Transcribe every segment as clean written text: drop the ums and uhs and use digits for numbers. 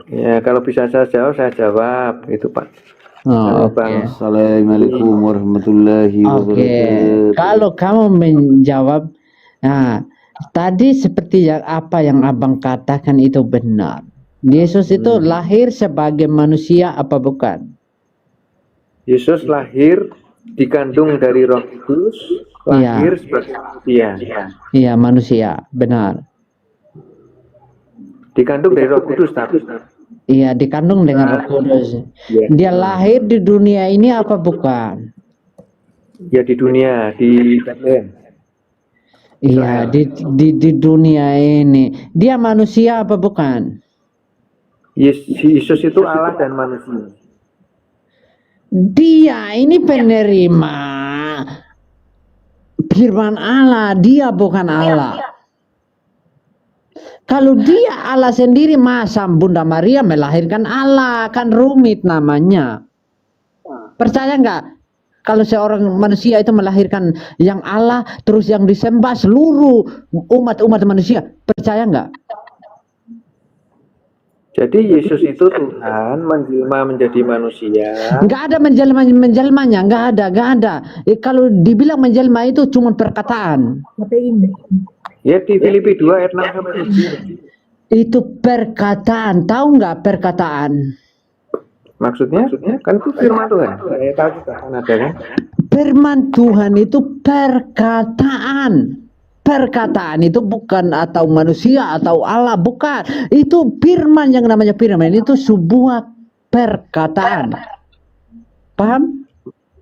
Ya, kalau bisa saya jawab gitu, Pak. Oh, oke. Assalamualaikum warahmatullahi wabarakatuh. Kalau kamu menjawab, nah, tadi seperti apa yang abang katakan itu benar. Yesus itu lahir sebagai manusia apa bukan? Yesus lahir dikandung dari Roh Kudus, lahir sebagai manusia. Iya, manusia, benar. Dikandung dari Roh Kudus tapi. Iya, dikandung dengan Roh Kudus. Dia lahir di dunia ini apa bukan? Ya, di dunia, di Bethlehem. Iya, di dunia ini. Dia manusia apa bukan? Yesus itu Allah dan manusia. Dia ini penerima firman Allah, dia bukan Allah. Kalau dia Allah sendiri, masa Bunda Maria melahirkan Allah? Kan rumit namanya. Percaya nggak? Kalau seorang manusia itu melahirkan yang Allah, terus yang disembah seluruh umat manusia, percaya nggak? Jadi Yesus itu Tuhan menjelma menjadi manusia. Nggak ada menjelmanya, nggak ada. Kalau dibilang menjelma itu cuma perkataan. Ya, di Filipi 2 ayat 6 sampai 7. Itu perkataan, tahu nggak perkataan? Maksudnya kan itu firman Tuhan. Saya tahu juga kan ada kan. Firman Tuhan itu perkataan. Perkataan itu bukan atau manusia atau Allah, bukan. Itu firman, yang namanya firman itu sebuah perkataan. Paham?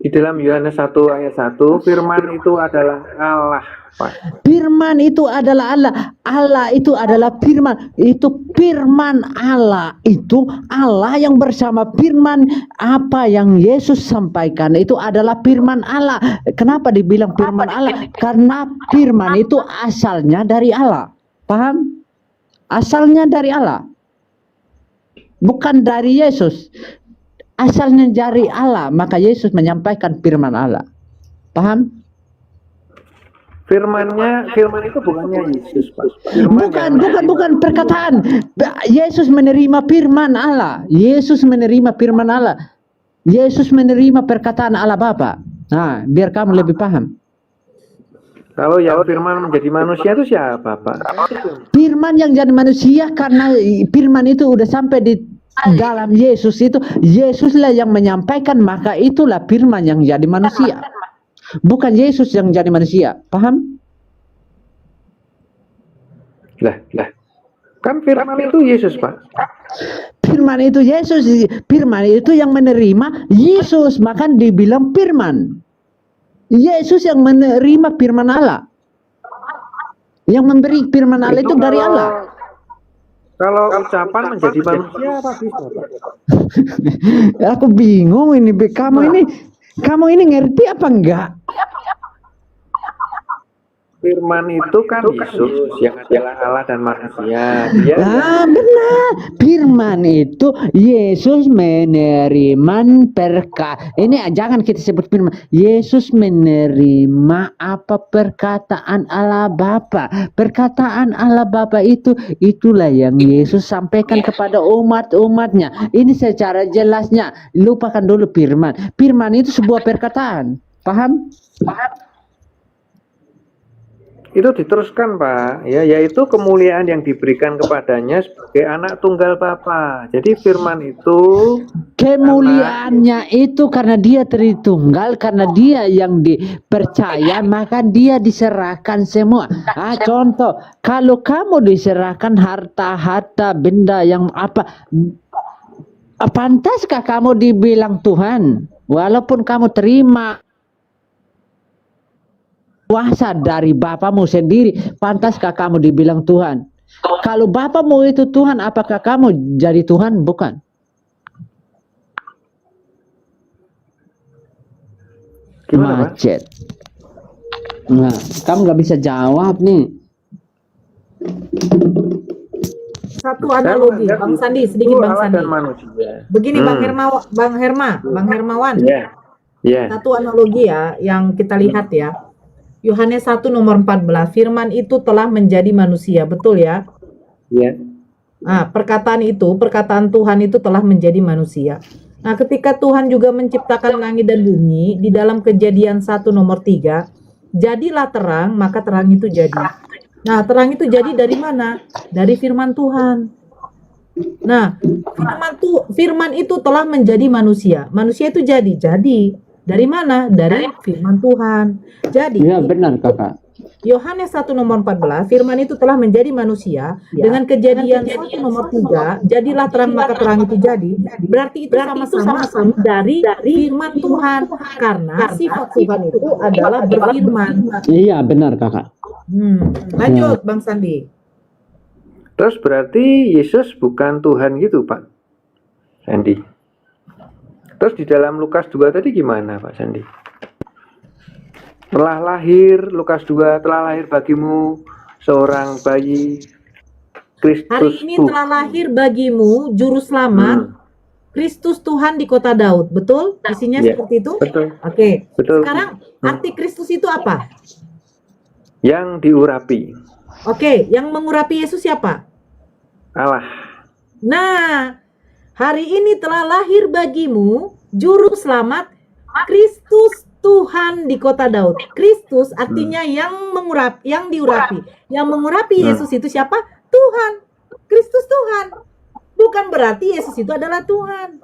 Di dalam Yohanes 1 ayat 1, firman itu adalah Allah, Pak. Firman itu adalah Allah. Allah itu adalah firman. Itu firman Allah. Itu Allah yang bersama firman. Apa yang Yesus sampaikan itu adalah firman Allah. Kenapa dibilang firman Allah? Karena firman itu asalnya dari Allah. Paham? Asalnya dari Allah. Bukan dari Yesus. Asalnya dari Allah. Maka Yesus menyampaikan firman Allah. Paham? Firman itu bukannya Yesus, Pak. Bukan perkataan. Yesus menerima firman Allah. Yesus menerima firman Allah. Yesus menerima perkataan Allah Bapa. Nah, biar kamu lebih paham. Kalau yang firman menjadi manusia itu siapa, Pak? Firman yang jadi manusia, karena firman itu udah sampai di dalam Yesus itu. Yesuslah yang menyampaikan, maka itulah firman yang jadi manusia. Bukan Yesus yang jadi manusia. Paham? Lah. Kan firman itu Yesus, Pak. Firman itu Yesus. Firman itu yang menerima Yesus. Maka dibilang firman. Yesus yang menerima firman Allah. Yang memberi firman Allah itu dari Allah. Kalau ucapan menjadi manusia apa bisa, Pak? Aku bingung ini. Kamu ini ngerti apa enggak? Firman itu kan Yesus yang adalah Allah dan manusia. Benar. Firman itu Yesus menerima ini jangan kita sebut firman. Yesus menerima apa perkataan Allah Bapa. Perkataan Allah Bapa itulah yang Yesus sampaikan kepada umat-umatnya. Ini secara jelasnya. Lupakan dulu firman. Firman itu sebuah perkataan. Paham? Itu diteruskan, Pak, ya, yaitu kemuliaan yang diberikan kepadanya sebagai anak tunggal Bapa. Jadi firman itu kemuliaannya itu karena dia Tritunggal, karena dia yang dipercaya, maka dia diserahkan semua. Contoh, kalau kamu diserahkan harta benda yang apa, pantaskah kamu dibilang Tuhan? Walaupun kamu terima kuasa dari bapamu sendiri, pantaskah kamu dibilang Tuhan? Kalau bapamu itu Tuhan, apakah kamu jadi Tuhan? Bukan. Gimana, Macet. Nah, kamu nggak bisa jawab nih. Satu analogi, Bang Sandi, sedikit Bang Sandi. Begini, Bang Hermawan. Satu analogi ya, yang kita lihat ya. Yohanes 1 nomor 14, firman itu telah menjadi manusia, betul ya? Iya. Nah, perkataan Tuhan itu telah menjadi manusia. Nah, ketika Tuhan juga menciptakan langit dan bumi, di dalam Kejadian 1 nomor 3, jadilah terang, maka terang itu jadi. Nah, terang itu jadi dari mana? Dari firman Tuhan. Nah, firman itu telah menjadi manusia. Manusia itu jadi. Dari mana? Dari firman Tuhan. Jadi, Ya, benar, Kakak. Yohanes 1 nomor 14, firman itu telah menjadi manusia. Dengan Kejadian 1 nomor 3, jadilah terang maka terang itu jadi. Berarti itu sama-sama dari firman Tuhan. Karena sifat Tuhan itu adalah berfirman. Iya, benar, Kakak. Lanjut Bang Sandi. Terus berarti Yesus bukan Tuhan gitu Pak Sandi. Terus di dalam Lukas 2 tadi gimana Pak Sandi? Telah lahir, Lukas 2, telah lahir bagimu seorang bayi Kristus. Hari ini telah lahir bagimu juru selamat Kristus Tuhan di kota Daud. Betul? Isinya seperti itu? Betul. Oke. Betul. Sekarang arti Kristus itu apa? Yang diurapi. Oke, yang mengurapi Yesus siapa? Allah. Nah, hari ini telah lahir bagimu juru selamat Kristus Tuhan di kota Daud. Kristus artinya yang diurapi. Yang mengurapi Yesus itu siapa? Tuhan. Kristus Tuhan. Bukan berarti Yesus itu adalah Tuhan.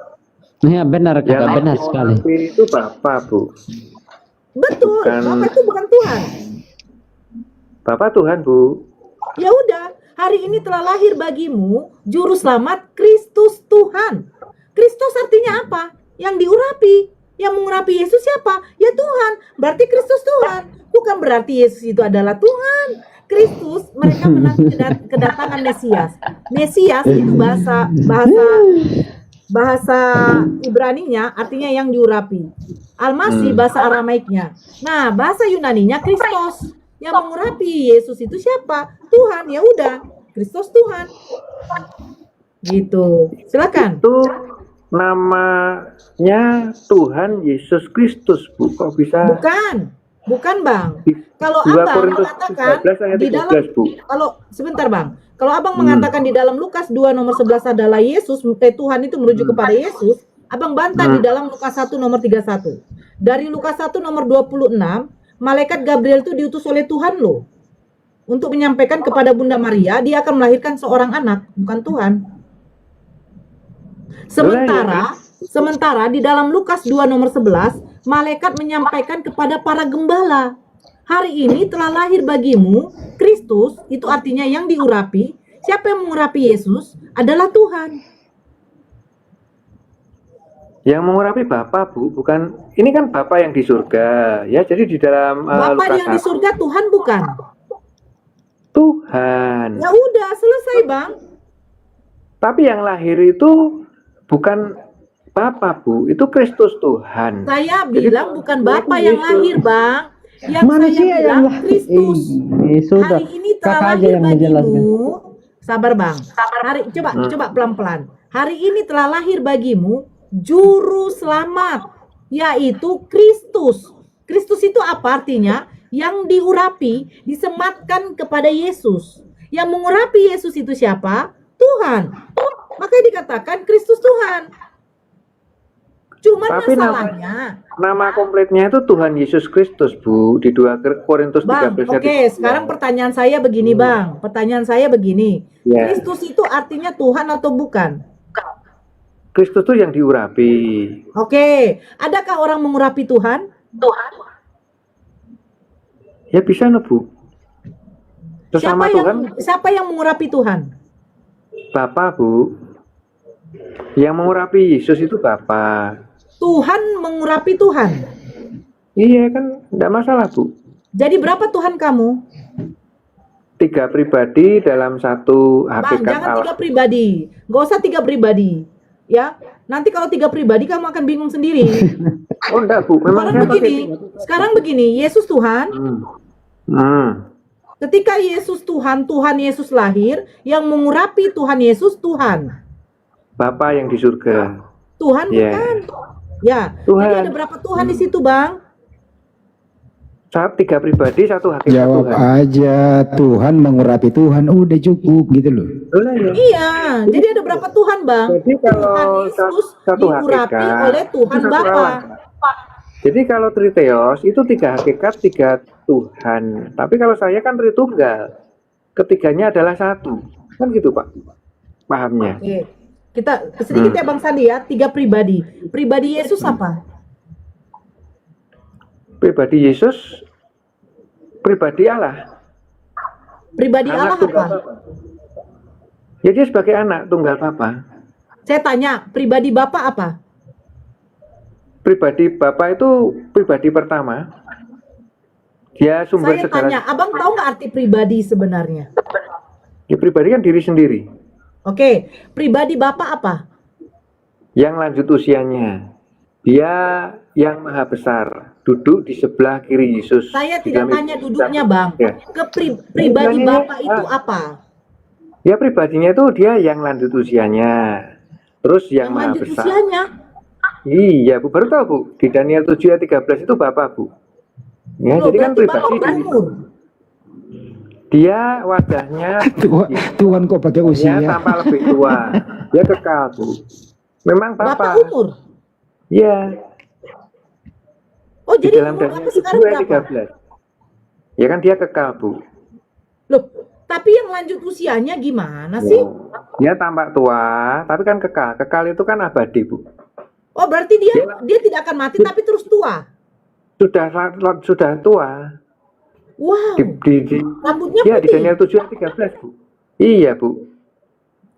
Ya, benar, Kakak. Benar sekali. Itu Bapa, Bu. Betul. Bapa itu bukan Tuhan. Bapa Tuhan, Bu. Ya udah, hari ini telah lahir bagimu juru selamat Kristus Tuhan. Kristus artinya apa? Yang diurapi. Yang mengurapi Yesus siapa? Ya Tuhan. Berarti Kristus Tuhan. Bukan berarti Yesus itu adalah Tuhan. Kristus, mereka menanti kedatangan Mesias. Mesias itu bahasa Ibraninya artinya yang diurapi. Almasih bahasa Aramaiknya. Nah, bahasa Yunaninya Kristos. Yang mengurapi Yesus itu siapa? Tuhan. Ya udah, Kristus Tuhan. Gitu. Silakan. Itu namanya Tuhan Yesus Kristus, Bu. Kok bisa? Bukan, Bang. Kalau 2 Abang Korintus mengatakan 13 ayat di dalam 13, Bu. sebentar, Bang. Kalau Abang mengatakan di dalam Lukas 2 nomor 11 adalah Yesus, Tuhan itu merujuk kepada Yesus, Abang bantah di dalam Lukas 1 nomor 31. Dari Lukas 1 nomor 26, malaikat Gabriel itu diutus oleh Tuhan loh. Untuk menyampaikan kepada Bunda Maria, dia akan melahirkan seorang anak, bukan Tuhan. Sementara di dalam Lukas 2 nomor 11, malaikat menyampaikan kepada para gembala, hari ini telah lahir bagimu Kristus, itu artinya yang diurapi. Siapa yang mengurapi Yesus? Adalah Tuhan. Yang mengurapi Bapa, Bu, bukan. Ini kan Bapa yang di surga, ya. Jadi di dalam Bapa Lukas yang di surga Tuhan bukan? Tuhan. Ya udah, selesai, Bang. Tapi yang lahir itu bukan Bapa, Bu, itu Kristus Tuhan. Saya bilang bukan Bapa yang Yesus. lahir, Bang. Yang Manusia saya bilang yang Kristus. sudah. Hari ini telah Kakak aja lahir yang menjelaskan. bagimu. Sabar, Bang. Coba pelan-pelan. Hari ini telah lahir bagimu juru selamat, yaitu Kristus. Kristus itu apa artinya? Yang diurapi, disematkan kepada Yesus. Yang mengurapi Yesus itu siapa? Tuhan. Makanya dikatakan Kristus Tuhan. Cuman Tapi masalahnya, nama komplitnya itu Tuhan Yesus Kristus, Bu, di 2 Korintus 13 Bang, oke, sekarang pertanyaan saya begini, Bang. Pertanyaan saya begini. Ya. Kristus itu artinya Tuhan atau bukan? Kristus itu yang diurapi. Oke, adakah orang mengurapi Tuhan? Ya bisa, no, Bu. Sesama Tuhan, Siapa yang mengurapi Tuhan? Bapa, Bu. Yang mengurapi Yesus itu Bapa. Tuhan mengurapi Tuhan. Iya kan, tidak masalah, Bu. Jadi berapa Tuhan kamu? 3 pribadi dalam satu Bang, hakikat jangan Allah. 3 pribadi. Gak usah 3 pribadi. Ya, nanti kalau 3 pribadi kamu akan bingung sendiri. Oh enggak, Bu. Memang Sekarang begini, Yesus Tuhan. Ketika Yesus Tuhan, Tuhan Yesus lahir, yang mengurapi Tuhan Yesus Tuhan. Bapa yang di surga. Tuhan bukan. Ya, Tuhan. jadi ada berapa Tuhan di situ, Bang? tiga pribadi, satu hakikat Jawab Tuhan. aja, Tuhan mengurapi Tuhan, udah cukup gitu loh. Iya, jadi ada berapa Tuhan, Bang? Jadi kalau Tuhan Yesus satu diurapi hakikat oleh Tuhan itu satu Bapa. Allah. Jadi kalau Triteos itu tiga hakikat, tiga Tuhan. Tapi kalau saya kan Tritunggal, ketiganya adalah satu, kan gitu Pak? Pahamnya? Oke. Kita sedikit ya Bang Sandi ya, tiga pribadi. Pribadi Yesus apa? Pribadi Yesus, pribadi Allah. Pribadi Allah apa? Ya dia sebagai anak tunggal Bapa. Saya tanya, pribadi Bapak apa? Pribadi Bapa itu pribadi pertama. Dia sumber Saya segala. tanya, Abang tahu nggak arti pribadi sebenarnya? Ya, pribadi kan diri sendiri. Oke, pribadi Bapak apa? Yang lanjut usianya. Dia yang maha besar, duduk di sebelah kiri Yesus. Saya Di tidak dalam tanya Yesus. duduknya Bang. Ya. Pribadi Bapak itu apa? Ya pribadinya itu dia yang lanjut usianya. Terus yang maha lanjut besar. usianya? Iya Bu, baru tahu Bu. Di Daniel 7 ayat 13 itu Bapak Bu. Ya, Loh, jadi kan berarti Bapak pribadi berumur. dia wajahnya Tuhan kok pakai dia usia? tampak lebih tua. Dia kekal Bu. Memang Bapak Bapak. umur. Iya. Oh, Di jadi dalam umur Daniel Bapak 7 sekarang ayat berapa? 13. Ya kan dia kekal Bu. Loh, tapi yang lanjut usianya gimana sih? Dia tampak tua, tapi kan kekal. Kekal itu kan abadi Bu. Oh, berarti dia tidak akan mati tapi terus tua. Sudah tua. Wow. Rambutnya Ya, di putih. Daniel 7 ayat 13 Bu. Iya Bu.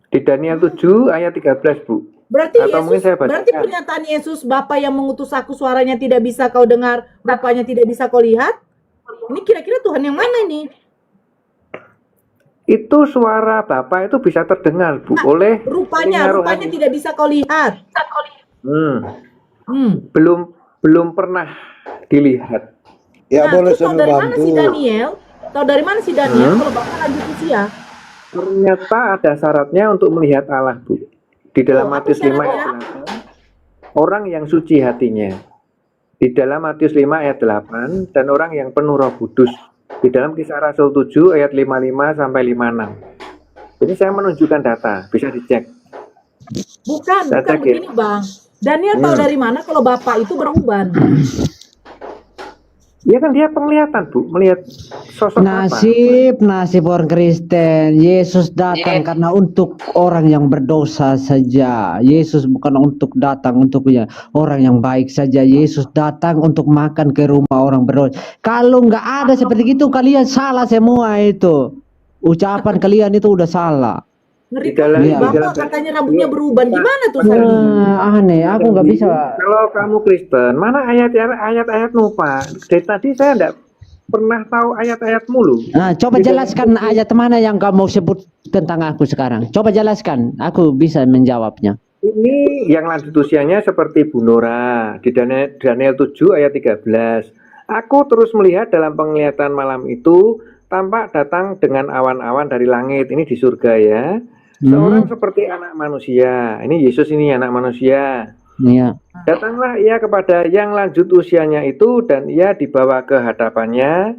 Di Daniel 7 ayat 13 Bu. Berarti Atau mungkin Yesus, saya bacakan. berarti pernyataan Yesus, Bapa yang mengutus aku, suaranya tidak bisa kau dengar, rupanya tidak bisa kau lihat. Ini kira-kira Tuhan yang mana ini? Itu suara Bapa itu bisa terdengar Bu Nah, oleh Rupanya telinga rohani. tidak bisa kau lihat. Belum pernah dilihat. Ya Nah, boleh terus tahu saya dari mana bantu. si Daniel? Tahu dari mana si Daniel kalau Bapak lanjut usia? Ternyata ada syaratnya untuk melihat Allah Bu. Di dalam apa Matius 5 ayat syaratnya? 8, orang yang suci hatinya. Di dalam Matius 5 ayat 8, dan orang yang penuh Roh Kudus. Di dalam Kisah Rasul 7 ayat 55 sampai 56. Jadi saya menunjukkan data, bisa dicek. Bukan Data begini Bang. Daniel tahu dari mana kalau Bapak itu beruban? Ya kan dia penglihatan Bu, melihat sosok apa. Nasib orang Kristen. Yesus datang karena untuk orang yang berdosa saja. Yesus bukan untuk datang untuk orang yang baik saja. Yesus datang untuk makan ke rumah orang berdosa. Kalau nggak ada seperti itu, kalian salah semua itu. Ucapan kalian itu udah salah. Ngeri Di dalam- banget. di dalam- Bapak katanya rambutnya beruban. Gimana tuh Sandi? Aneh, aku nggak bisa. Kalau kamu Kristen, mana ayat-ayatmu Pak? Dari tadi saya enggak pernah tahu ayat-ayat mulu. Nah, coba jelaskan ayat mana yang kamu sebut tentang aku sekarang. Coba jelaskan, aku bisa menjawabnya. Ini yang lanjut usianya seperti Bu Nora di Daniel 7 ayat 13. Aku terus melihat dalam penglihatan malam itu tampak datang dengan awan-awan dari langit. Ini di surga ya. Seorang seperti anak manusia. Ini Yesus ini anak manusia. Iya. Datanglah ia kepada yang lanjut usianya itu dan ia dibawa ke hadapannya.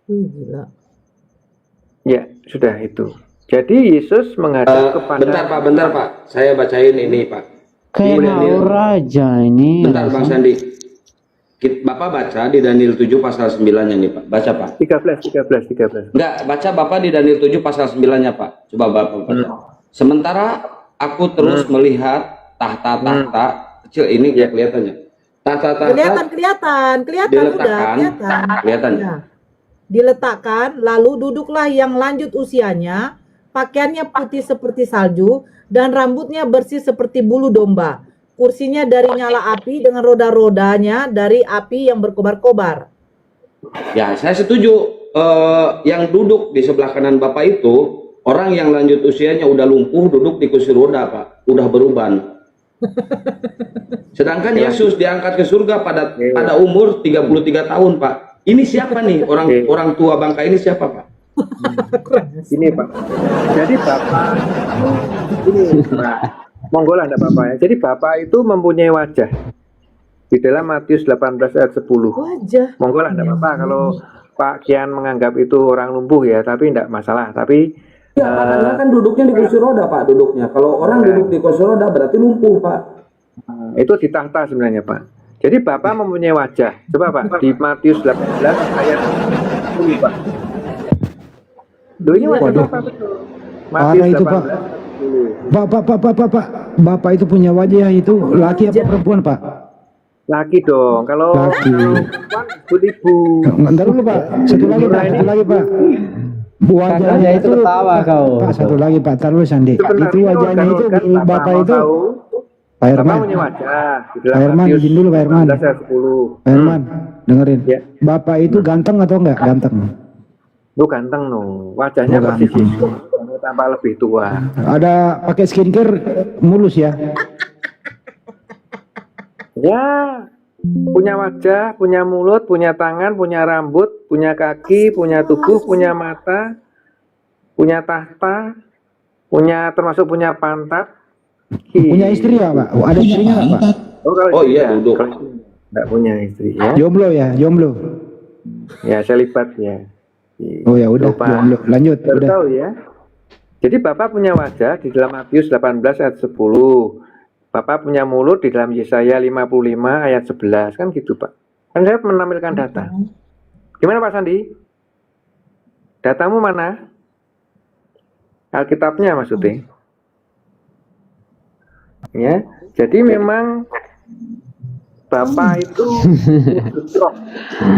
Gila. Ya, sudah itu. Jadi Yesus menghadap kepada Bentar Pak, saya bacain ini Pak. Kayak Daniel. mau raja ini. Bentar Bang Sandi. Bapak baca di Daniel 7 pasal 9-nya nih Pak. Baca Pak. 13. Enggak, baca Bapak di Daniel 7 pasal 9-nya Pak. Coba Bapak baca. Sementara aku terus melihat tahta-tahta kecil ini ya kelihatannya. Tahta-tahta Kelihatan diletakkan, udah, kelihatan. Ya. Diletakkan, lalu duduklah yang lanjut usianya, pakaiannya putih seperti salju, dan rambutnya bersih seperti bulu domba. Kursinya dari nyala api dengan roda-rodanya dari api yang berkobar-kobar. Ya, saya setuju. Yang duduk di sebelah kanan Bapak itu orang yang lanjut usianya udah lumpuh, duduk di kursi roda Pak, udah beruban. Sedangkan Yesus diangkat ke surga pada umur 33 tahun Pak. Ini siapa nih orang tua bangka ini siapa Pak? ini Pak. Jadi Bapak ini Pak. Monggo lah enggak Bapak ya. Jadi Bapak itu mempunyai wajah. di dalam Matius 18 ayat 10. Wajah. Monggo lah, enggak apa-apa kalau Pak Kian menganggap itu orang lumpuh ya, tapi enggak masalah. Tapi Ya, Pak, karena kan duduknya di kursi roda, Pak, duduknya. Kalau orang duduk di kursi roda berarti lumpuh, Pak. itu di tahta sebenarnya, Pak. Jadi Bapak mempunyai wajah. Coba Pak, di Matius 18 ayat 10, Pak. Duh, ini wajah Waduh. Bapak betul. Parah Matius itu, Pak. 18. Pak. Bapak itu punya wajah itu laki apa perempuan, Pak? Laki dong. Kalau Laki. ibu. Ntar dulu, Pak. Satu lagi, Pak. Wajahnya itu ketawa kau. Pak, satu lagi, Pak. Taruh Sandi. Itu wajahnya itu Bapak itu Pak Bapak Herman. punya wajah. Di dalam Pak Herman, Matius izin dulu, Pak Herman. 18 ayat 10. Pak Herman, dengerin. Ya. Bapak itu ganteng atau enggak? Ganteng. Lu ganteng no. Wajahnya Oh, persis ganteng. Yesus. Kamu tampak lebih tua. Ada pakai skincare mulus ya? Ya, punya wajah, punya mulut, punya tangan, punya rambut, punya kaki, punya tubuh, punya mata, punya tahta, termasuk punya pantat. Punya istri ya, Pak? Ada istrinya nggak, Pak? kalau Oh iya, istri, duduk. kalau istri nggak punya istri ya. Jomblo ya, jomblo. Ya, selibat ya. Oh ya udah, Lupa. jomblo. Lanjut, Baru udah. tahu ya. Jadi Bapak punya wajah di dalam Matius 18 ayat 10. Bapak punya mulut di dalam Yesaya 55 ayat 11. Kan gitu, Pak. Kan saya menampilkan data. Gimana Pak Sandi? Datamu mana? Alkitabnya maksudnya. Ya, jadi memang Bapak itu wujud roh.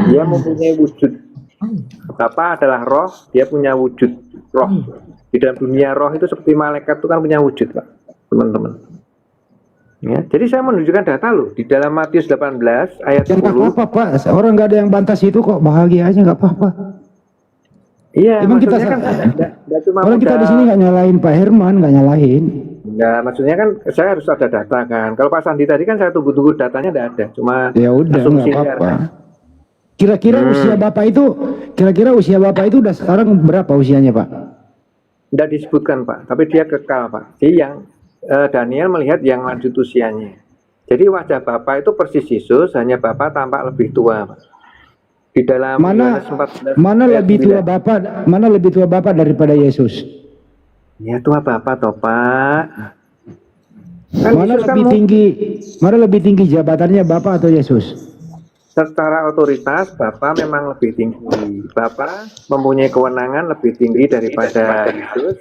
Dia mempunyai wujud. Bapak adalah roh, dia punya wujud roh. Di dalam dunia roh itu seperti malaikat itu kan punya wujud, Pak, teman-teman. Ya, jadi saya menunjukkan data loh di dalam Matius 18 ayat Yang 10. apa-apa, Pak. Orang nggak ada yang bantas itu kok, bahagia aja nggak apa-apa. Iya, Emang kita maksudnya kan nggak cuma orang kita di sini nggak nyalahin Pak Herman, nggak nyalahin. Enggak, maksudnya kan saya harus ada data kan. Kalau Pak Sandi tadi kan saya tunggu-tunggu datanya enggak ada, cuma Ya udah, asumsi nggak apa-apa. kan. Kira-kira usia Bapak itu udah sekarang berapa usianya, Pak? Tidak disebutkan Pak, tapi dia kekal Pak. Jadi yang Daniel melihat yang lanjut usianya. Jadi wajah Bapak itu persis Yesus, hanya Bapak tampak lebih tua Pak. Di dalam Mana Yohanes 14 mana ayat lebih tua 9. Bapak? Mana lebih tua Bapak daripada Yesus? Ya tua Bapak toh Pak. Kan Mana Yesus kan lebih tinggi jabatannya Bapak atau Yesus? secara otoritas Bapak memang lebih tinggi. Bapak mempunyai kewenangan lebih tinggi daripada Yesus.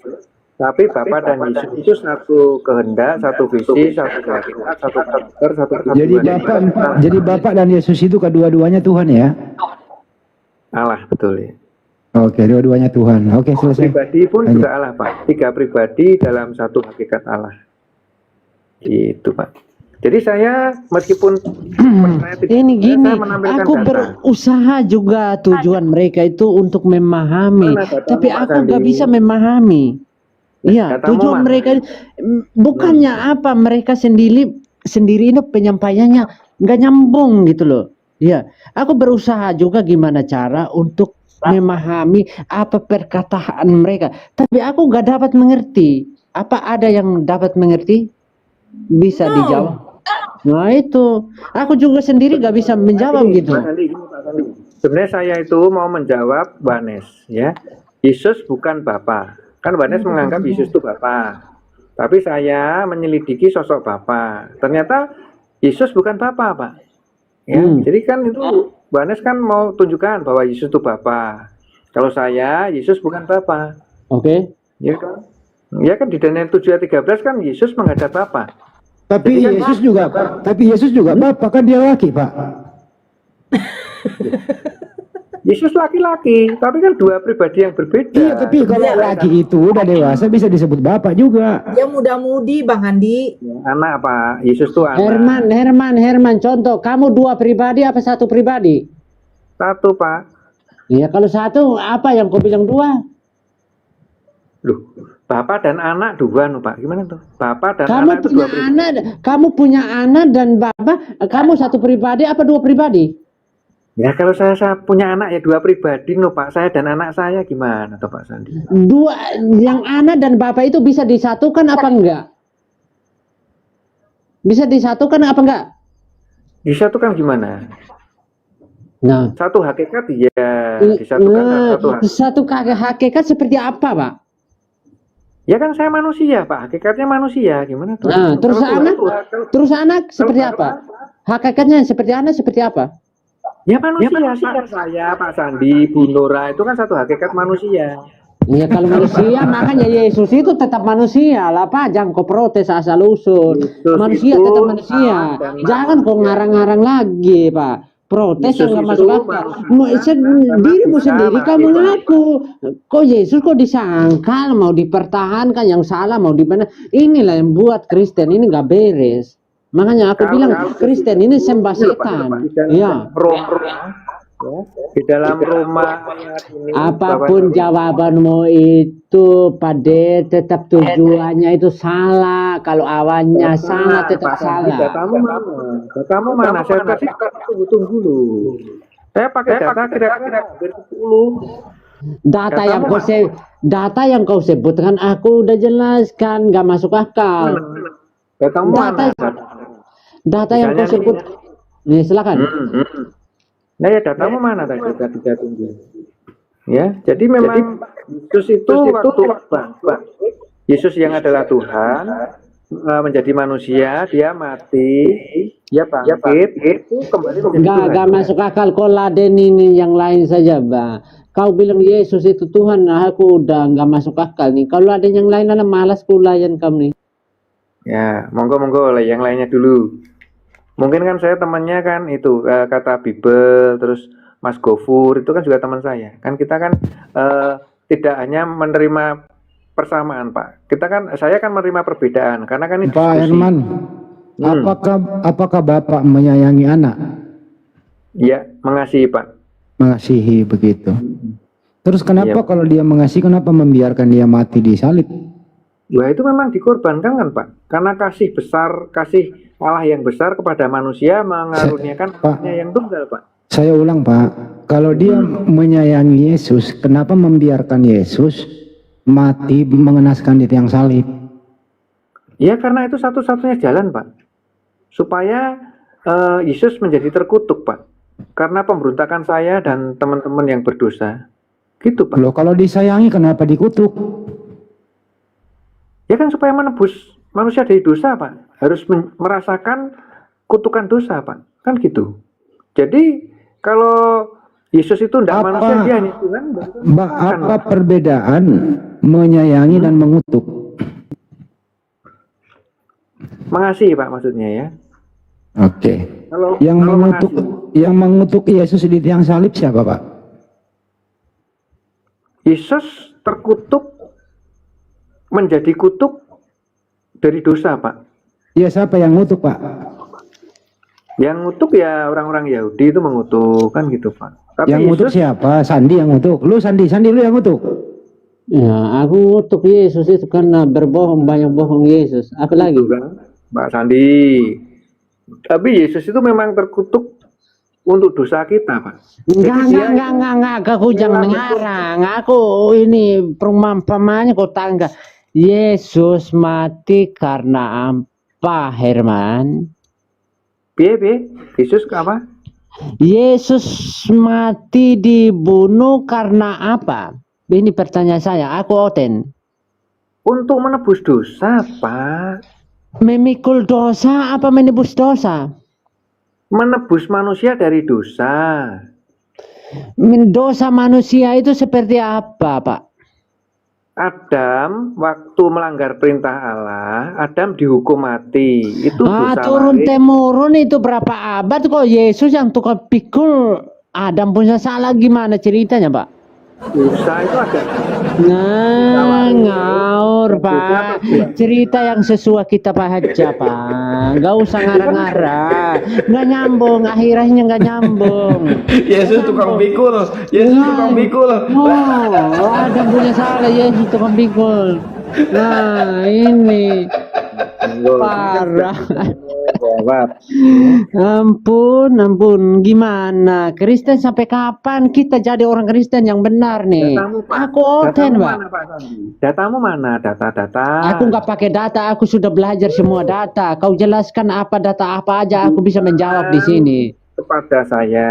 Tapi Bapak dan Yesus itu satu kehendak, satu visi, satu kehendak, satu karakter, satu kesatuan. Jadi Bapak dan Yesus itu kedua-duanya Tuhan ya? Allah, betul ya. Oke, dua-duanya Tuhan. Oke, selesai. Pribadi pun Lanjut. juga Allah Pak. 3 pribadi dalam satu hakikat Allah. Itu Pak. Jadi saya meskipun saya tidak- Ini gini, saya menampilkan aku data. berusaha juga tujuan mereka itu untuk memahami, Mana datamu, tapi Pak aku Sandi? nggak bisa memahami. Iya, Datamu tujuan mana? mereka bukannya apa mereka sendiri ini penyampaiannya nggak nyambung gitu loh. Iya, aku berusaha juga gimana cara untuk memahami apa perkataan mereka, tapi aku nggak dapat mengerti. Apa ada yang dapat mengerti? Bisa dijawab? Nah itu, aku juga sendiri nggak bisa menjawab Gini, gitu. Pak Sandi, gini, Pak Sandi. Sebenarnya saya itu mau menjawab Banes ya. Yesus bukan Bapa. Kan Banes menganggap Yesus itu Bapa. Tapi saya menyelidiki sosok Bapa. Ternyata Yesus bukan Bapa, Pak. Ya, jadi kan itu Banes kan mau tunjukkan bahwa Yesus itu Bapa. Kalau saya Yesus bukan Bapa. Oke. Ya kan? Ya kan di Daniel 7:13 kan Yesus menghadap Bapa. Tapi Jadi kan Yesus juga Bapak kan dia laki, Pak. Yesus laki-laki, tapi kan dua pribadi yang berbeda. Iya, tapi kalau laki itu udah dewasa bisa disebut Bapak juga. Dia muda-mudi Bang Andi. Anak Pak, Yesus tuh anak. Herman, contoh, kamu 2 pribadi apa 1 pribadi? Satu Pak. Iya, kalau 1 apa yang kau bilang 2? Loh, Bapak dan anak 2 no Pak. Gimana tuh? Bapak dan Kamu anak itu punya 2 pribadi. kamu punya anak dan bapak, kamu 1 pribadi apa 2 pribadi? Ya kalau saya punya anak ya 2 pribadi no Pak. Saya dan anak saya gimana tuh Pak Sandi? 2 yang anak dan bapak itu bisa disatukan apa enggak? Bisa disatukan apa enggak? Disatukan gimana? Nah, Satu hakikat ya, disatukan satu hakikat. satu hakikat seperti apa, Pak? Ya kan saya manusia, Pak. Hakikatnya manusia, gimana tuh? Nah, terus anak seperti kalau apa? Hakikatnya seperti anak seperti apa? Ya manusia sih kan saya, Pak Sandi, Bu Nora itu kan satu hakikat manusia. Ya kalau manusia makanya Yesus itu tetap manusia lah, Pak. Jangan kau protes asal usul. Manusia itu tetap manusia. Jangan kau ngarang-ngarang lagi, Pak. Protes yang nggak masuk akal. Dirimu sendiri kamu mengaku. Kok Yesus kok disangkal, mau dipertahankan, yang salah mau dibenar. Inilah yang buat Kristen ini nggak beres. Makanya aku bilang Kristen ini sembah setan. Ya. Di dalam rumah ini, apapun jawabanmu itu Pade, tetap tujuannya itu salah. Kalau awalnya salah tetap salah. Datamu mana? Saya kasih tunggu dulu. Saya pakai data kira-kira 10. Data yang kau sebutkan aku udah jelaskan, nggak masuk akal. Data yang kau sebut, nih silakan. Nah ya datamu mana tadi kita tunggu. Ya, jadi memang Yesus itu Yesus yang adalah Tuhan menjadi manusia, dia mati, dia bangkit, itu kembali menjadi Tuhan. Enggak masuk akal. Kau laden ini yang lain saja, Bang. Kau bilang Yesus itu Tuhan, nah aku udah nggak masuk akal nih. Kalau ada yang lain, anak malas kulayan kamu nih. Ya, monggo yang lainnya dulu. Mungkin kan saya temannya kan itu kata Bible, terus Mas Gofur itu kan juga teman saya. Kan kita kan tidak hanya menerima persamaan, Pak. Saya kan menerima perbedaan karena kan ini Pak diskusi. Herman, apakah Bapak menyayangi anak? Ya, mengasihi, Pak. Mengasihi begitu. Terus kenapa kalau dia mengasihi, kenapa membiarkan dia mati di salib? Wah, itu memang dikorbankan kan, Pak? Karena kasih besar, kasih Allah yang besar kepada manusia mengaruniakan anaknya yang tunggal, Pak. Saya ulang, Pak. Kalau dia menyayangi Yesus, kenapa membiarkan Yesus mati mengenaskan di tiang salib? Ya karena itu satu-satunya jalan, Pak. Supaya Yesus menjadi terkutuk, Pak. Karena pemberontakan saya dan teman-teman yang berdosa. Gitu, Pak. Loh, kalau disayangi kenapa dikutuk? Ya kan supaya menebus manusia dari dosa, Pak. Harus merasakan kutukan dosa, Pak. Kan gitu. Jadi kalau Yesus itu tidak manusia, dia hanya Tuhan. Apa perbedaan menyayangi dan mengutuk? Mengasihi, Pak, maksudnya ya. Oke. Kalau yang mengutuk Yesus di tiang salib siapa, Pak? Yesus terkutuk, menjadi kutuk dari dosa, Pak. Ya, siapa yang ngutuk, Pak? Yang ngutuk ya orang-orang Yahudi itu mengutuk, kan gitu, Pak. Tapi yang ngutuk siapa? Sandi yang ngutuk. Lu Sandi lu yang ngutuk. Ya, aku ngutuk Yesus itu karena berbohong, banyak bohong Yesus. Apa lagi? Pak Sandi. Tapi Yesus itu memang terkutuk untuk dosa kita, Pak. Enggak, aku jangan ngarang. Aku ini perumpamannya kau tangga. Yesus mati karena apa, Herman? Yesus ke apa? Yesus mati dibunuh karena apa? Ini pertanyaan saya, aku oten. Untuk menebus dosa, Pak. Memikul dosa apa menebus dosa? Menebus manusia dari dosa. Dosa manusia itu seperti apa, Pak? Adam waktu melanggar perintah Allah, Adam dihukum mati. Itu dosa. Turun temurun itu berapa abad kok Yesus yang tukang pikul Adam punya salah, gimana ceritanya, Pak? Dosa itu ada. Nah, ngaur, Pak. Cerita yang sesuai kita aja, Pak. Nggak usah ngarang-ngarang. Nggak nyambung, akhirnya nggak nyambung. Yesus tukang pikul. Yesus tukang pikul. Oh, Adam punya salah, Yesus tukang pikul. Nah, ini Parah. Jawab. Ampun, gimana? Kristen sampai kapan kita jadi orang Kristen yang benar nih? Aku oten, Pak. Datamu mana? Data-data. Aku nggak pakai data, aku sudah belajar semua data. Kau jelaskan apa data apa aja, aku bisa menjawab di sini. Kepada saya,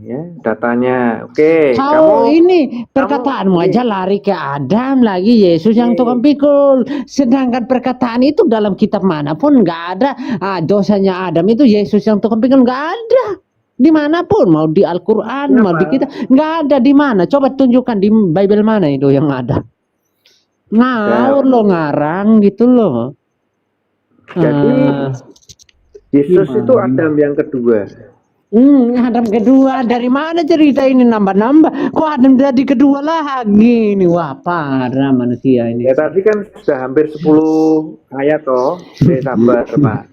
ya, datanya. Oke. Kau ini perkataanmu aja lari ke Adam lagi, Yesus yang tukang pikul. Sedangkan perkataan itu dalam kitab manapun nggak ada. Dosanya Adam itu Yesus yang tukang pikul, nggak ada. Dimanapun, mau di Al-Quran, mau di kita, nggak ada. Di mana? Coba tunjukkan di Bible mana itu yang ada. Ngawur lo, ngarang gitu loh. Jadi Yesus itu Adam yang kedua. Adam kedua, dari mana cerita ini nambah-nambah? Kok Adam jadi kedua lagi? Ini wah parah manusia ini. Ya tadi kan sudah hampir 10 ayat toh. Sabar, Pak.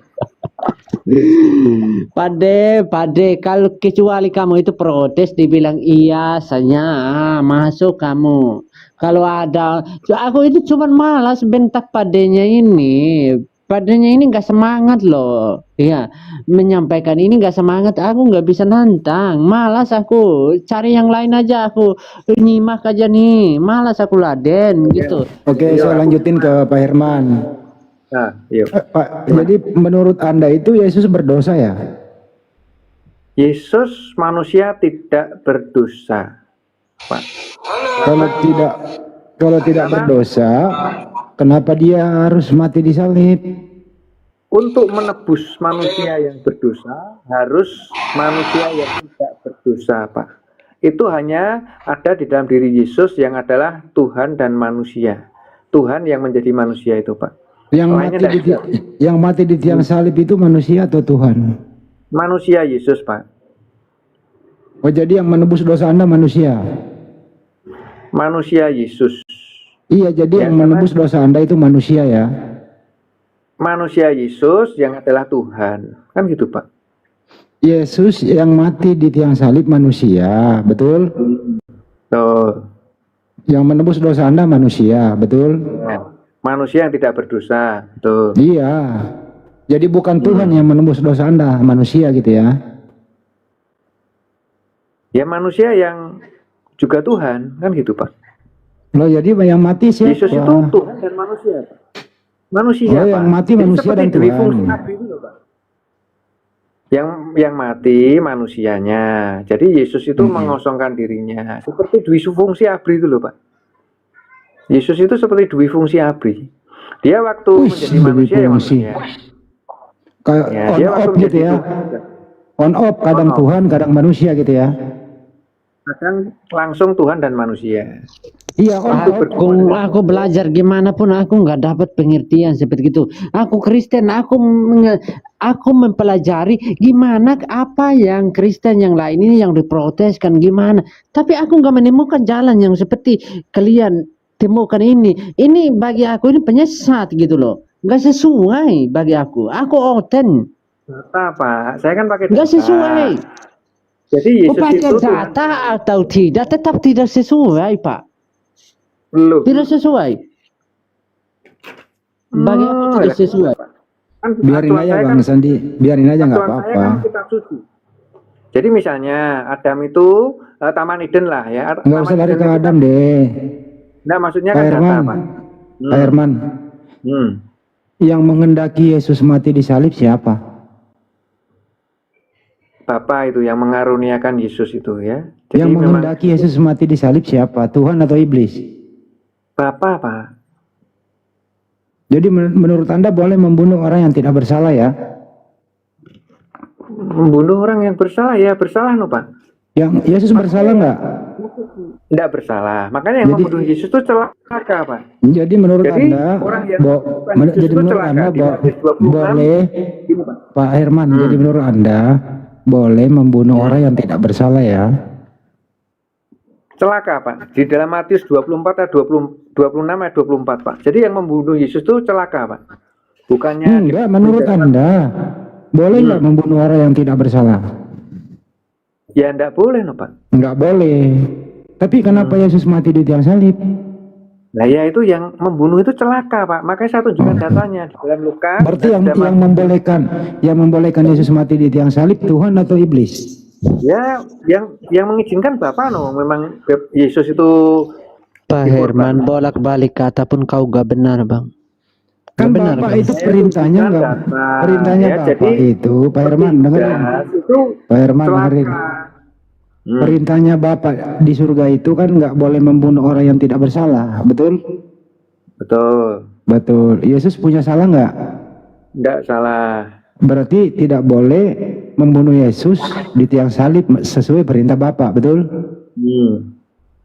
Pade, kalau kecuali kamu itu protes dibilang iya saja, masuk kamu. Kalau ada, aku itu cuma malas bentak padenya ini. Padanya ini nggak semangat loh, ya menyampaikan ini nggak semangat, aku nggak bisa nantang, malas aku cari yang lain aja, aku nyimak aja nih, malas aku laden gitu. Oke, saya lanjutin ke Pak Herman. Nah, yuk. Pak, jadi menurut Anda itu Yesus berdosa ya? Yesus manusia tidak berdosa, Pak. Kalau tidak berdosa, kenapa dia harus mati di salib? Untuk menebus manusia yang berdosa, harus manusia yang tidak berdosa, Pak. Itu hanya ada di dalam diri Yesus yang adalah Tuhan dan manusia. Tuhan yang menjadi manusia itu, Pak. Yang mati di tiang salib itu manusia atau Tuhan? Manusia Yesus, Pak. Oh, jadi yang menebus dosa Anda manusia? Manusia Yesus. Iya, jadi yang menebus dosa Anda itu manusia ya? Manusia Yesus yang adalah Tuhan. Kan gitu, Pak. Yesus yang mati di tiang salib manusia, betul? Tuh. Yang menebus dosa Anda manusia, betul? Manusia yang tidak berdosa, betul. Iya. Jadi bukan Tuhan yang menebus dosa Anda, manusia gitu ya? Ya manusia yang juga Tuhan, kan gitu, Pak. Loh, jadi yang mati siapa? Yesus itu Tuhan dan manusia, Pak. Manusia, Pak. yang mati manusia dan Tuhan. Yang mati manusianya. Jadi Yesus itu mengosongkan dirinya. Seperti dwi fungsi abri itu loh, Pak. Yesus itu seperti dwi fungsi abri. Dia waktu menjadi manusia ya manusia. Kayak ya, on off gitu ya. On off, kadang on Tuhan, kadang manusia gitu ya. Kadang langsung Tuhan dan manusia. Iya, aku belajar gimana pun aku nggak dapat pengertian seperti itu. Aku Kristen, aku mempelajari gimana apa yang Kristen yang lain ini yang diproteskan gimana. Tapi aku nggak menemukan jalan yang seperti kalian temukan ini. Ini bagi aku ini penyesat gitu loh. Nggak sesuai bagi aku. Aku oten. Data, Pak. Saya kan pakai data. Nggak sesuai. Jadi Yesus pakai itu data atau tidak tetap tidak sesuai, Pak. Belum. Tidak sesuai. Bagi aku tidak sesuai. Kan biarin aja Bang Sandi, biarin aja nggak apa-apa. Kan kitab suci. Jadi misalnya Adam itu Taman Eden lah ya. Nggak usah lari ke Adam deh. Nah maksudnya Pak kan Herman, data, Pak. Pak Herman. Yang menghendaki Yesus mati di salib siapa? Bapa itu yang mengaruniakan Yesus itu ya. Jadi yang menghendaki Yesus mati di salib siapa? Tuhan atau iblis? Bapa, Pak. Jadi menurut Anda boleh membunuh orang yang tidak bersalah ya? Membunuh orang yang bersalah ya bersalah no, Pak. Yang Yesus bersalah nggak? Tidak bersalah. Makanya yang membunuh Yesus itu celaka, Pak. Jadi menurut Anda, jadi menurut Anda boleh, Pak Herman, jadi menurut Anda boleh membunuh orang yang tidak bersalah ya? Celaka, Pak. Di dalam Matius 24 ayat 26 ayat 24, Pak. Jadi yang membunuh Yesus itu celaka, Pak. Bukannya enggak, menurut Anda boleh nggak membunuh orang yang tidak bersalah? Ya enggak boleh, no, Pak. Enggak boleh. Tapi kenapa Yesus mati di tiang salib? Nah ya itu yang membunuh itu celaka Pak. Makanya saya tunjukkan datanya di dalam Lukas. Berarti yang membolehkan Yesus mati di tiang salib Tuhan atau iblis? Ya, yang mengizinkan Bapak no. Memang Yesus itu Pak Herman bolak-balik kata pun kau gak benar Bang. Kan benar, Bapak kan? itu perintahnya enggak, perintahnya ya, Bapak jadi, itu Pak Herman dengerin. itu Pak Herman dengerin. Perintahnya Bapak di surga itu kan nggak boleh membunuh orang yang tidak bersalah, betul? Betul. Betul. Yesus punya salah nggak? Nggak salah. Berarti tidak boleh membunuh Yesus di tiang salib sesuai perintah Bapak, betul?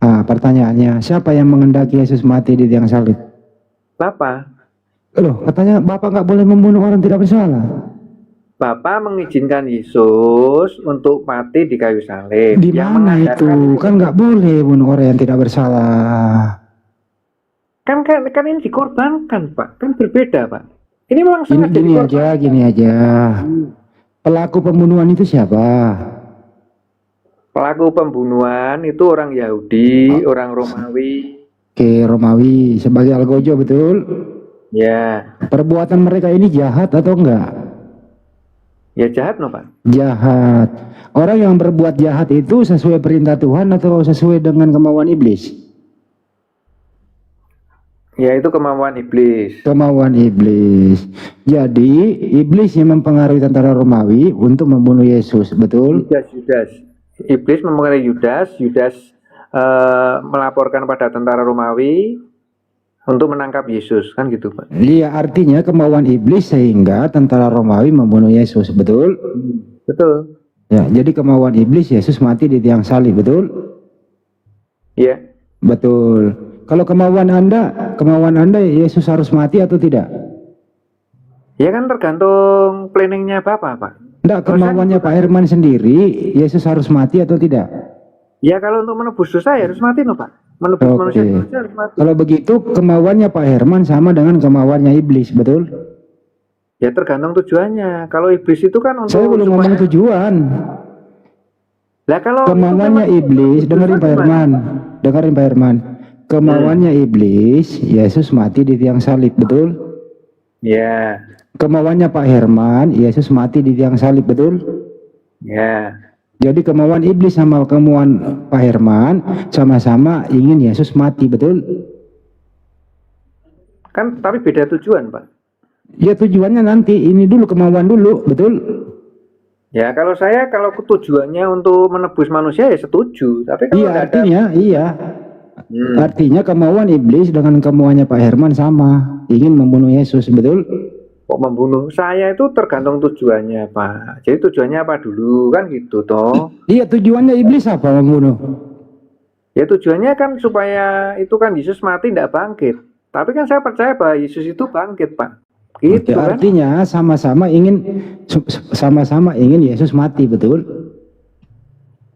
Pertanyaannya, siapa yang menghendaki Yesus mati di tiang salib? Bapak. Loh, katanya Bapak nggak boleh membunuh orang tidak bersalah. Bapak mengizinkan Yesus untuk mati di kayu salib. Di mana itu? Kan nggak boleh bunuh orang yang tidak bersalah. Kan ini dikorbankan, Pak. Kan berbeda, Pak. Ini memang gini aja. Pelaku pembunuhan itu siapa? Pelaku pembunuhan itu orang Yahudi, orang Romawi. Oke, Romawi sebagai algojo, betul? Ya. Perbuatan mereka ini jahat atau enggak? Ya jahat no Pak. Jahat. Orang yang berbuat jahat itu sesuai perintah Tuhan atau sesuai dengan kemauan iblis? Ya itu kemauan iblis. Kemauan iblis. Jadi iblis yang mempengaruhi tentara Romawi untuk membunuh Yesus, betul? Yudas. Iblis mempengaruhi Yudas. Yudas melaporkan pada tentara Romawi untuk menangkap Yesus, kan gitu Pak. Iya, artinya kemauan iblis sehingga tentara Romawi membunuh Yesus, betul? Betul. Ya, jadi kemauan iblis Yesus mati di tiang salib, betul? Iya. Betul. Kalau kemauan Anda Yesus harus mati atau tidak? Ya kan tergantung planningnya Bapak, Pak. Enggak, kemauannya Pak Herman sendiri, Yesus harus mati atau tidak? Ya kalau untuk menebus dosa ya harus mati no Pak. Menebus manusia harus mati. Kalau begitu kemauannya Pak Herman sama dengan kemauannya iblis, betul? Ya tergantung tujuannya. Kalau iblis itu kan untuk... Saya belum ngomong tujuan. Lah kalau kemauannya iblis, dengerin Pak Herman. Kemauannya iblis, Yesus mati di tiang salib, betul? Ya. Kemauannya Pak Herman, Yesus mati di tiang salib, betul? Ya. Jadi kemauan iblis sama kemauan Pak Herman sama-sama ingin Yesus mati, betul? Kan tapi beda tujuan, Pak. Ya tujuannya nanti, ini dulu kemauan dulu, betul? Ya kalau tujuannya untuk menebus manusia ya setuju. Tapi kalau artinya kemauan iblis dengan kemauannya Pak Herman sama, ingin membunuh Yesus, betul? Kok membunuh? Saya itu tergantung tujuannya Pak. Jadi tujuannya apa dulu kan gitu toh. Iya, tujuannya iblis apa membunuh? Ya tujuannya kan supaya itu kan Yesus mati tidak bangkit. Tapi kan saya percaya bahwa Yesus itu bangkit Pak. Gitu kan? Artinya sama-sama ingin Yesus mati, betul?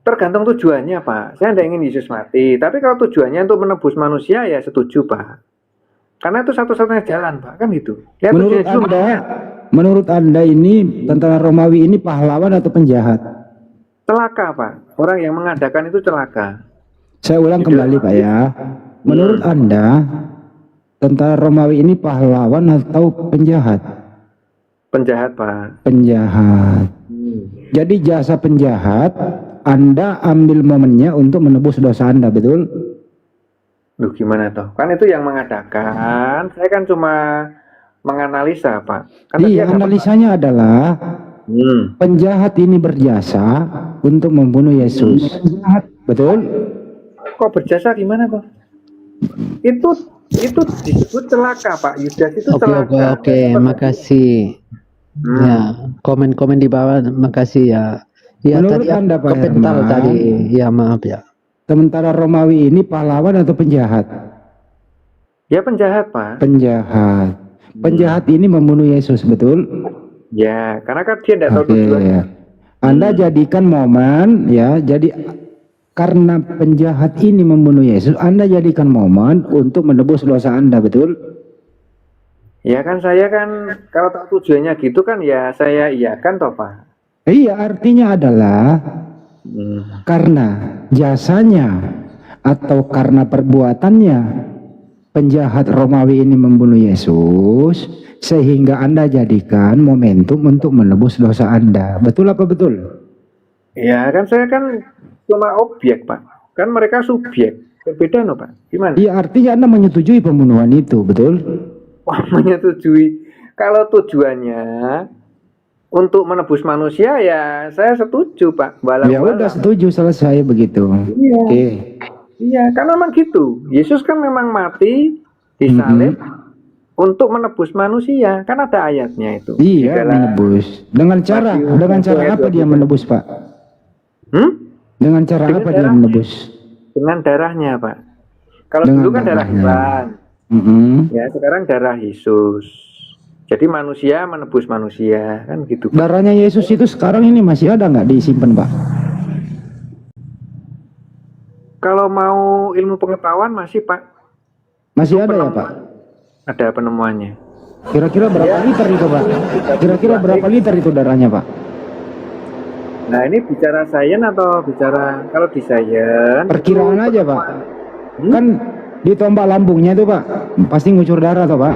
Tergantung tujuannya Pak. Saya tidak ingin Yesus mati. Tapi kalau tujuannya untuk menebus manusia ya setuju Pak. Karena itu satu-satunya jalan Pak, kan gitu. Ya, menurut Anda ini tentara Romawi ini pahlawan atau penjahat? Celaka Pak. Orang yang mengadakan itu celaka. Saya ulang kembali Pak ya. Menurut Anda tentara Romawi ini pahlawan atau penjahat? Penjahat Pak. Penjahat. Jadi jasa penjahat Anda ambil momennya untuk menebus dosa Anda, betul? Loh gimana toh? Kan itu yang mengadakan. Saya kan cuma menganalisa Pak. Kan iya, analisanya adalah penjahat ini berjasa untuk membunuh Yesus. Betul? Kok berjasa gimana Pak? Itu disebut celaka Pak. Yudas itu celaka. Oke, makasih. Ya, komen-komen di bawah, makasih ya. Ya menurut tadi Anda Pak komentar Herman, tadi, ya maaf ya. Tentara Romawi ini pahlawan atau penjahat? Ya penjahat Pak. Penjahat. Penjahat ini membunuh Yesus, betul? Ya, karena kan dia tidak tahu tujuannya. Anda jadikan momen ya, jadi karena penjahat ini membunuh Yesus, Anda jadikan momen untuk menebus dosa Anda, betul? Ya kan saya kan kalau tak tujuannya gitu kan ya saya iyakan toh Pak. Iya, artinya adalah karena jasanya atau karena perbuatannya penjahat Romawi ini membunuh Yesus, sehingga Anda jadikan momentum untuk menebus dosa Anda. Betul apa betul? Ya kan saya kan cuma objek Pak, kan mereka subjek, berbeda no Pak, gimana? Iya, artinya Anda menyetujui pembunuhan itu, betul? Wah, menyetujui. Kalau tujuannya untuk menebus manusia ya saya setuju Pak. Ya udah setuju, selesai begitu. Iya. Oke. Iya, karena memang gitu. Yesus kan memang mati disalib untuk menebus manusia. Kan ada ayatnya itu. Iya, menebus. Dengan cara apa dia menebus, Pak? Dengan cara apa dia menebus? Dengan darahnya, Pak. Kalau dulu kan darah Tuhan. Ya, sekarang darah Yesus. Jadi manusia menebus manusia, kan gitu. Darahnya Yesus itu sekarang ini masih ada nggak disimpan, Pak? Kalau mau ilmu pengetahuan masih Pak. Masih ada ya Pak? Ada penemuannya. Kira-kira berapa liter itu Pak? Kira-kira berapa liter itu darahnya Pak? Nah ini bicara sains atau bicara, kalau di sains perkiraan aja Pak. Kan ditombak lambungnya itu Pak, pasti ngucur darah toh Pak?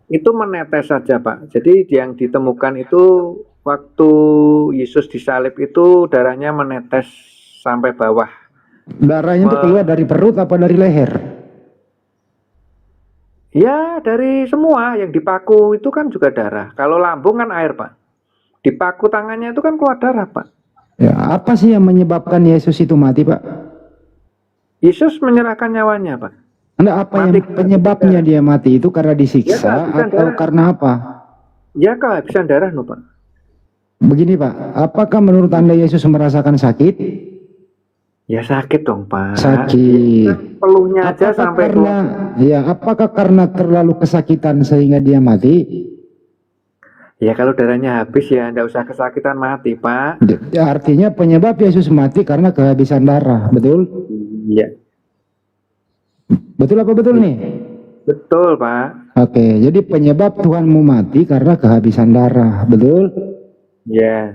Itu menetes saja Pak. Jadi yang ditemukan itu waktu Yesus disalib itu darahnya menetes sampai bawah. Darahnya itu keluar dari perut apa dari leher? Ya dari semua, yang dipaku itu kan juga darah. Kalau lambung kan air Pak. Dipaku tangannya itu kan keluar darah Pak. Ya, apa sih yang menyebabkan Yesus itu mati Pak? Yesus menyerahkan nyawanya Pak. Apa yang penyebabnya dia mati itu karena disiksa ya, atau darah. Karena apa? Ya kehabisan darah no Pak. Begini Pak, apakah menurut Anda Yesus merasakan sakit? Ya sakit dong Pak. Sakit. Peluhnya aja sampai karena, ya apakah karena terlalu kesakitan sehingga dia mati? Ya kalau darahnya habis ya enggak usah kesakitan mati Pak. Ya, artinya penyebab Yesus mati karena kehabisan darah, betul? Iya. Betul apa betul nih? Betul Pak. Oke, jadi penyebab Tuhanmu mati karena kehabisan darah, betul? Ya.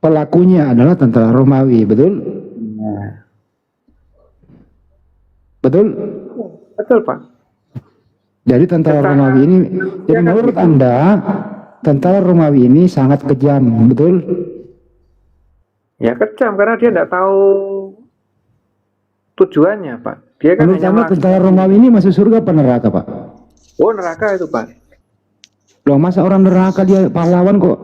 Pelakunya adalah tentara Romawi, betul? Ya. Betul? Betul Pak. Jadi tentara Romawi ini, jadi menurut Anda tentara Romawi ini sangat kejam, betul? Ya kejam karena dia tidak tahu tujuannya Pak. Dia kan menurut Anda tentara Romawi ini masuk surga apa neraka Pak? Oh neraka itu Pak. Loh masa orang neraka dia pahlawan kok?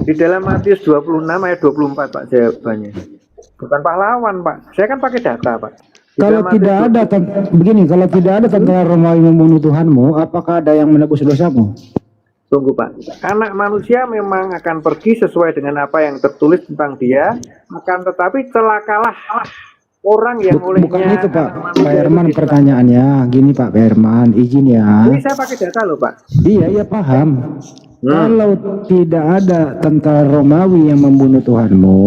Di dalam Matius 26 ayat 24 Pak jawabannya. Bukan pahlawan Pak. Saya kan pakai data Pak. Kalau tidak ada, begini, kalau tidak ada tentara Romawi membunuh Tuhanmu, apakah ada yang menebus dosamu? Tunggu Pak. Anak manusia memang akan pergi sesuai dengan apa yang tertulis tentang dia. Akan tetapi celakalah orang yang olehnya. Bukan itu Pak. Pak Herman pertanyaannya. Gini Pak Herman, izin ya. Ini saya pakai data loh Pak. Iya paham. Kalau tidak ada tentara Romawi yang membunuh Tuhanmu,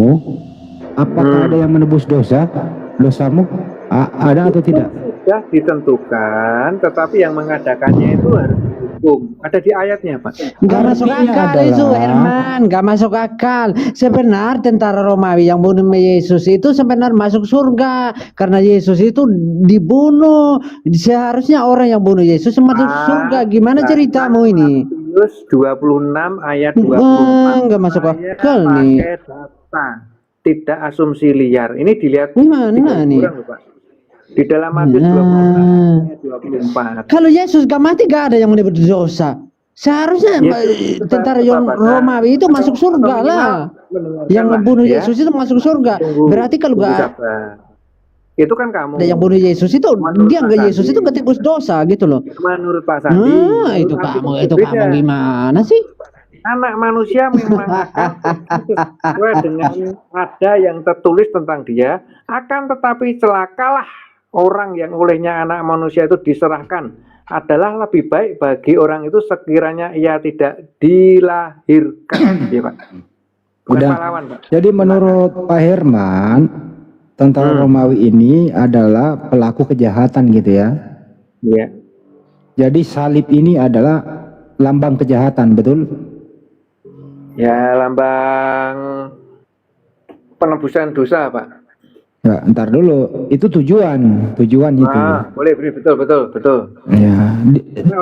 apakah ada yang menebus dosamu? Ada atau tidak? Sudah ditentukan, tetapi yang mengadakannya itu harus dihukum. Ada di ayatnya Pak. Gak masuk akal itu Herman, gak masuk akal. Sebenarnya tentara Romawi yang bunuh Yesus itu sebenarnya masuk surga karena Yesus itu dibunuh. Seharusnya orang yang bunuh Yesus masuk surga. Gimana ceritamu ini? Matius 26 ayat 24. Gak masuk akal nih. Data, tidak asumsi liar. Ini dilihat gimana nih? Di dalam Matius 26 ayat 24. Kalau Yesus gak mati gak ada yang menebus dosa. Seharusnya tentara Romawi itu masuk surga lah. Yang membunuh Yesus itu masuk surga. Berarti kalau gak itu kan kamu. Yang bunuh Yesus itu dia nggak Yesus itu nggak tebus dosa gitu loh. Menurut Pak Sandi. Itu kamu gimana sih? Anak manusia memang sesuai dengan ada yang tertulis tentang dia. Akan tetapi celakalah orang yang olehnya anak manusia itu diserahkan. Adalah lebih baik bagi orang itu sekiranya ia tidak dilahirkan. Ya, Pak. Bukan pahlawan, Pak. Jadi menurut Pak Herman, tentara Romawi ini adalah pelaku kejahatan gitu ya? Iya. Jadi salib ini adalah lambang kejahatan, betul? Ya, lambang penebusan dosa, Pak. Enggak, ntar dulu. Itu tujuan itu. Boleh, betul. Ya,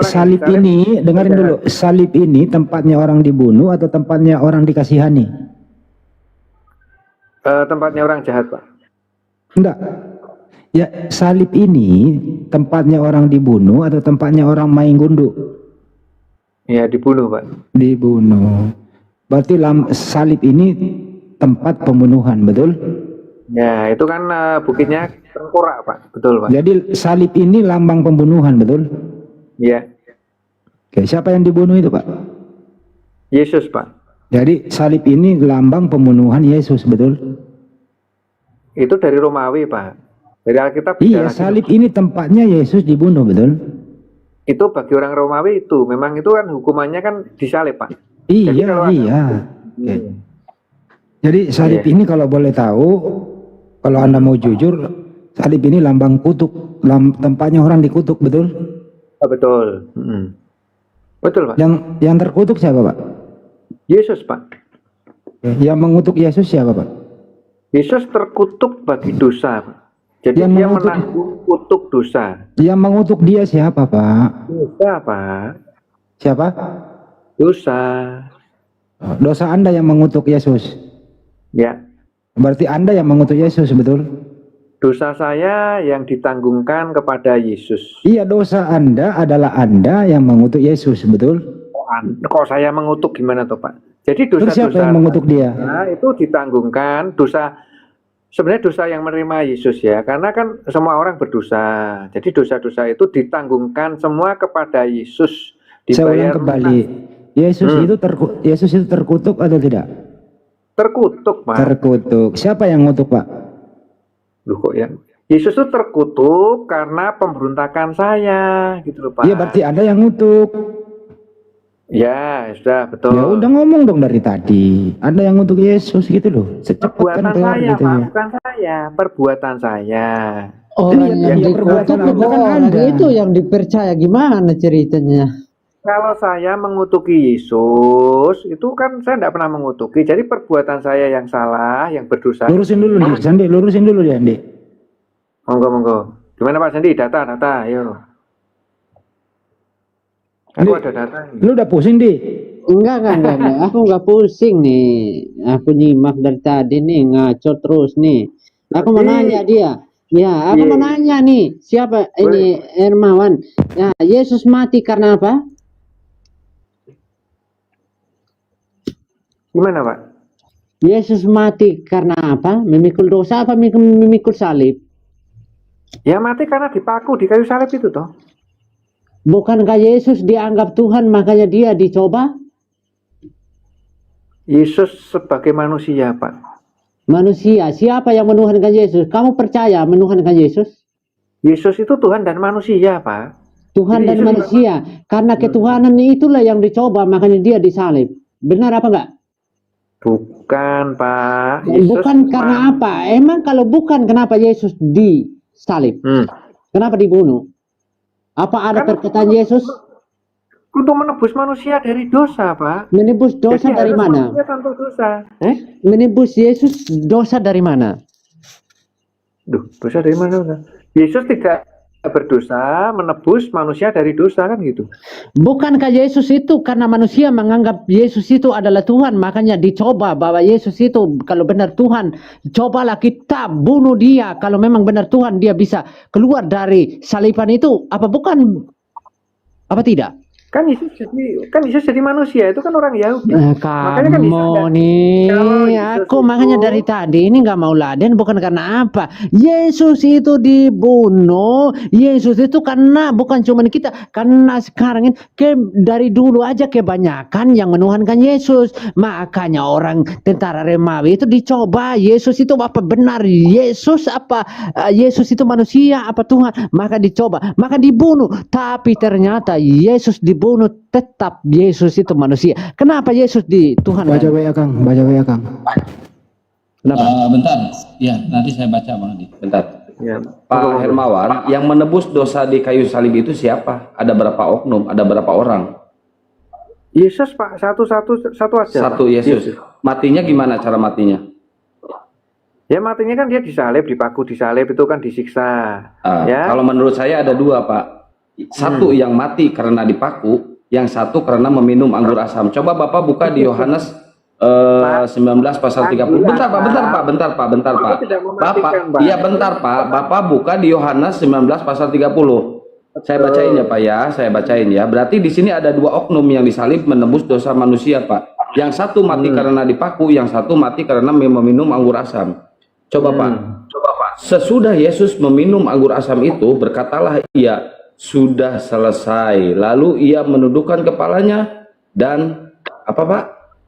salib ini, dengerin dulu. Salib ini tempatnya orang dibunuh atau tempatnya orang dikasihani? Tempatnya orang jahat, Pak. Enggak. Ya, salib ini tempatnya orang dibunuh atau tempatnya orang main gunduk? Ya, dibunuh, Pak. Dibunuh. Berarti salib ini tempat pembunuhan, betul? Ya, itu kan bukitnya tengkorak, Pak. Betul, Pak. Jadi salib ini lambang pembunuhan, betul? Ya. Oke, siapa yang dibunuh itu, Pak? Yesus, Pak. Jadi salib ini lambang pembunuhan Yesus, betul? Itu dari Romawi, Pak. Dari Alkitab. Iya, salib ini tempatnya Yesus dibunuh, betul? Itu bagi orang Romawi itu, memang itu kan hukumannya kan disalib, Pak. Iya, iya. Jadi salib ini kalau boleh tahu, kalau Anda mau jujur, salib ini lambang kutuk, tempatnya orang dikutuk, betul? Oh, betul. Betul, Pak. Yang terkutuk siapa, Pak? Yesus, Pak. Yang mengutuk Yesus siapa, Pak? Yesus terkutuk bagi dosa, Pak. Jadi dia menanggung kutuk dosa. Yang mengutuk dia siapa, Pak? Dosa, Pak. Siapa? Dosa. Dosa Anda yang mengutuk Yesus. Ya. Berarti Anda yang mengutuk Yesus, betul? Dosa saya yang ditanggungkan kepada Yesus. Iya, dosa Anda adalah Anda yang mengutuk Yesus, betul? Kok saya mengutuk gimana tuh, Pak? Jadi dosa-dosa siapa yang mengutuk dia? Nah, itu ditanggungkan dosa. Sebenarnya dosa yang menerima Yesus ya, karena kan semua orang berdosa. Jadi dosa-dosa itu ditanggungkan semua kepada Yesus. Saya ulang kembali. Yesus itu terkutuk atau tidak? Terkutuk, Pak. Terkutuk. Siapa yang ngutuk, Pak? Loh, kok ya? Yesus itu terkutuk karena pemberontakan saya, gitu loh, Pak. Iya, berarti Anda yang ngutuk. Ya, sudah betul. Ya udah ngomong dong dari tadi. Anda yang ngutuk Yesus gitu loh. Perbuatan saya, gitu, Pak, bukan saya. Perbuatan saya. Orang yang dikutuk bukan orang itu yang dipercaya, gimana ceritanya? Kalau saya mengutuki Yesus, itu kan saya tidak pernah mengutuki. Jadi perbuatan saya yang salah, yang berdosa. Lurusin dulu nih, Sandi. Lurusin dulu ya, Andi. Monggo. Gimana Pak Sandi? Data, ayo. Aku ada data. Lu udah pusing, Di? Enggak. Aku enggak pusing nih. Aku nyimak dari tadi nih, ngaco terus nih. Aku mau nanya dia. Ya, aku mau nanya nih. Siapa ini Hermawan? Ya, Yesus mati karena apa? Gimana Pak? Yesus mati karena apa? Memikul dosa apa memikul salib? Ya mati karena dipaku di kayu salib itu toh. Bukankah Yesus dianggap Tuhan makanya dia dicoba? Yesus sebagai manusia Pak. Manusia, siapa yang menuhankan Yesus? Kamu percaya menuhankan Yesus? Yesus itu Tuhan dan manusia Pak. Tuhan dan manusia. Karena ketuhanan itulah yang dicoba makanya dia disalib. Benar apa enggak? Bukan Pak. Bukan karena apa? Emang kalau bukan kenapa Yesus disalib? Kenapa dibunuh? Apa ada perkataan Yesus? Untuk menebus manusia dari dosa Pak. Menebus dosa dari mana? Tanpa dosa. Menebus Yesus dosa dari mana? Dosa dari mana? Yesus tidak berdosa, menebus manusia dari dosa kan gitu. Bukankah Yesus itu karena manusia menganggap Yesus itu adalah Tuhan, makanya dicoba bahwa Yesus itu kalau benar Tuhan, cobalah kita bunuh dia. Kalau memang benar Tuhan, dia bisa keluar dari saliban itu. Apa bukan? Apa tidak? Kan Yesus jadi manusia, itu kan orang Yahudi. Makanya kan aku makanya dari tadi ini nggak mau laden, bukan karena apa. Yesus itu dibunuh, Yesus itu karena bukan cuma kita, karena sekarang ini dari dulu aja kebanyakan yang menuhankan Yesus. Makanya orang tentara Romawi itu dicoba, Yesus itu apa benar Yesus apa Yesus itu manusia apa Tuhan, maka dicoba, maka dibunuh. Tapi ternyata Yesus dibunuh, tetap Yesus itu manusia. Kenapa Yesus di Tuhan? Baca WA Kang. Kenapa? Bentar, ya nanti saya baca Bang Adi. Bentar. Ya. Pak Hermawan, yang menebus dosa di kayu salib itu siapa? Ada berapa oknum? Ada berapa orang? Yesus Pak, satu aja. Satu Yesus. Matinya gimana cara matinya? Ya matinya kan dia disalib, dipaku, disalib itu kan disiksa. Ya. Kalau menurut saya ada dua, Pak. Satu yang mati karena dipaku, yang satu karena meminum anggur asam. Coba Bapak buka di Yohanes 19 pasal 30. Bentar Pak. Bapak, iya bentar Pak. Bapak buka di Yohanes 19 pasal 30. Saya bacain ya Pak ya, saya bacain ya. Berarti di sini ada dua oknum yang disalib menebus dosa manusia, Pak. Yang satu mati karena dipaku, yang satu mati karena meminum anggur asam. Coba Pak. Sesudah Yesus meminum anggur asam itu, berkatalah ia, sudah selesai. Lalu ia menundukkan kepalanya dan apa Pak?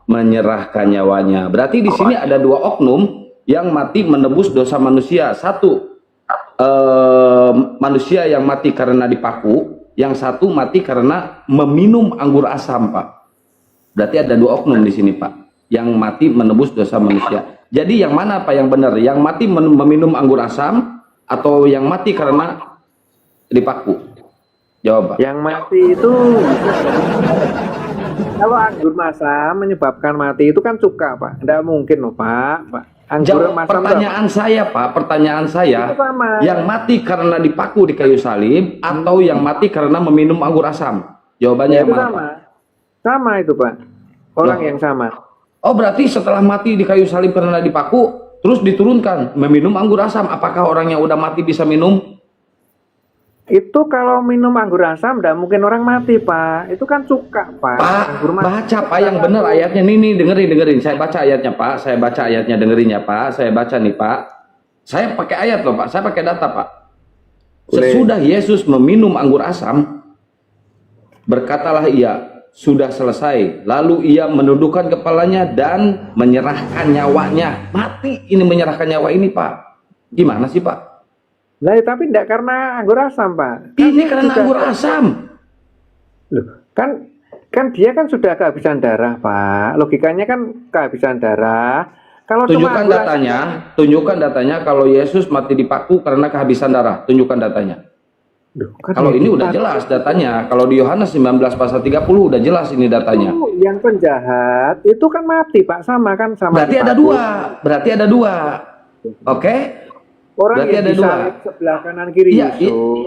Menyerahkan nyawanya. Berarti di sini ada dua oknum yang mati menebus dosa manusia. Satu manusia yang mati karena dipaku, yang satu mati karena meminum anggur asam, Pak. Berarti ada dua oknum di sini, Pak, yang mati menebus dosa manusia. Jadi yang mana Pak yang benar? Yang mati meminum anggur asam atau yang mati karena dipaku? Jawab, Pak. Yang mati itu kalau anggur masam menyebabkan mati itu kan cuka, Pak. Tidak mungkin loh, Pak. Anggur masam. Pertanyaan saya, yang mati karena dipaku di kayu salib atau yang mati karena meminum anggur asam? Jawabannya yang mana, Pak? Sama itu, Pak. Orang yang sama. Oh, berarti setelah mati di kayu salib karena dipaku, terus diturunkan meminum anggur asam. Apakah orang yang udah mati bisa minum? Itu kalau minum anggur asam tidak mungkin orang mati, Pak. Itu kan cuka, Pak. Baca Pak yang benar ayatnya. Nih dengerin. Saya baca ayatnya, Pak. Saya baca ayatnya, dengerin ya, Pak. Saya baca nih, Pak. Saya pakai ayat loh, Pak. Saya pakai data, Pak. Sesudah Yesus meminum anggur asam, berkatalah ia, sudah selesai. Lalu ia menundukkan kepalanya dan menyerahkan nyawanya. Mati ini menyerahkan nyawa ini, Pak. Gimana sih, Pak? Nah, tapi tidak karena anggur asam, Pak. Ini karena anggur asam. Loh, kan dia kan sudah kehabisan darah, Pak. Logikanya kan kehabisan darah. Kalau tunjukkan datanya kalau Yesus mati dipaku karena kehabisan darah. Tunjukkan datanya. Loh, kan kalau ini udah jelas datanya. Kalau di Yohanes 19 pasal 30 udah jelas ini datanya. Yang penjahat itu kan mati, Pak. Sama kan sama. Berarti ada dua. Oke? Orang berarti yang ada dua sebelah kanan kiri.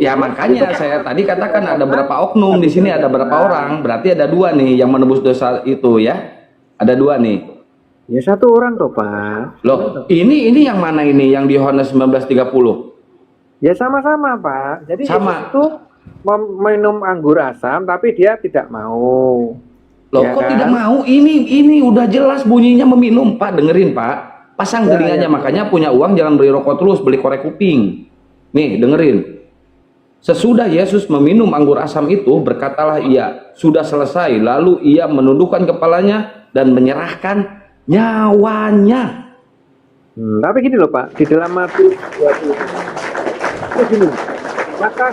Ya makanya saya tadi katakan ada berapa oknum di sini, ada berapa orang, berarti ada dua nih yang menebus dosa itu ya. Ada dua nih. Ya satu orang toh, Pak. Loh, ini yang mana ini yang di Yohanes 19:30? Ya sama-sama, Pak. Jadi sama. Itu minum anggur asam tapi dia tidak mau. Loh, ya kok kan? Tidak mau? Ini udah jelas bunyinya meminum, Pak. Dengerin, Pak. Pasang telinganya, makanya punya uang jangan beli rokok terus, beli korek kuping. Nih, dengerin. Sesudah Yesus meminum anggur asam itu, berkatalah ia, sudah selesai. Lalu ia menundukkan kepalanya dan menyerahkan nyawanya. Tapi gini loh, Pak, di dalam Matius 20. Gini. Maka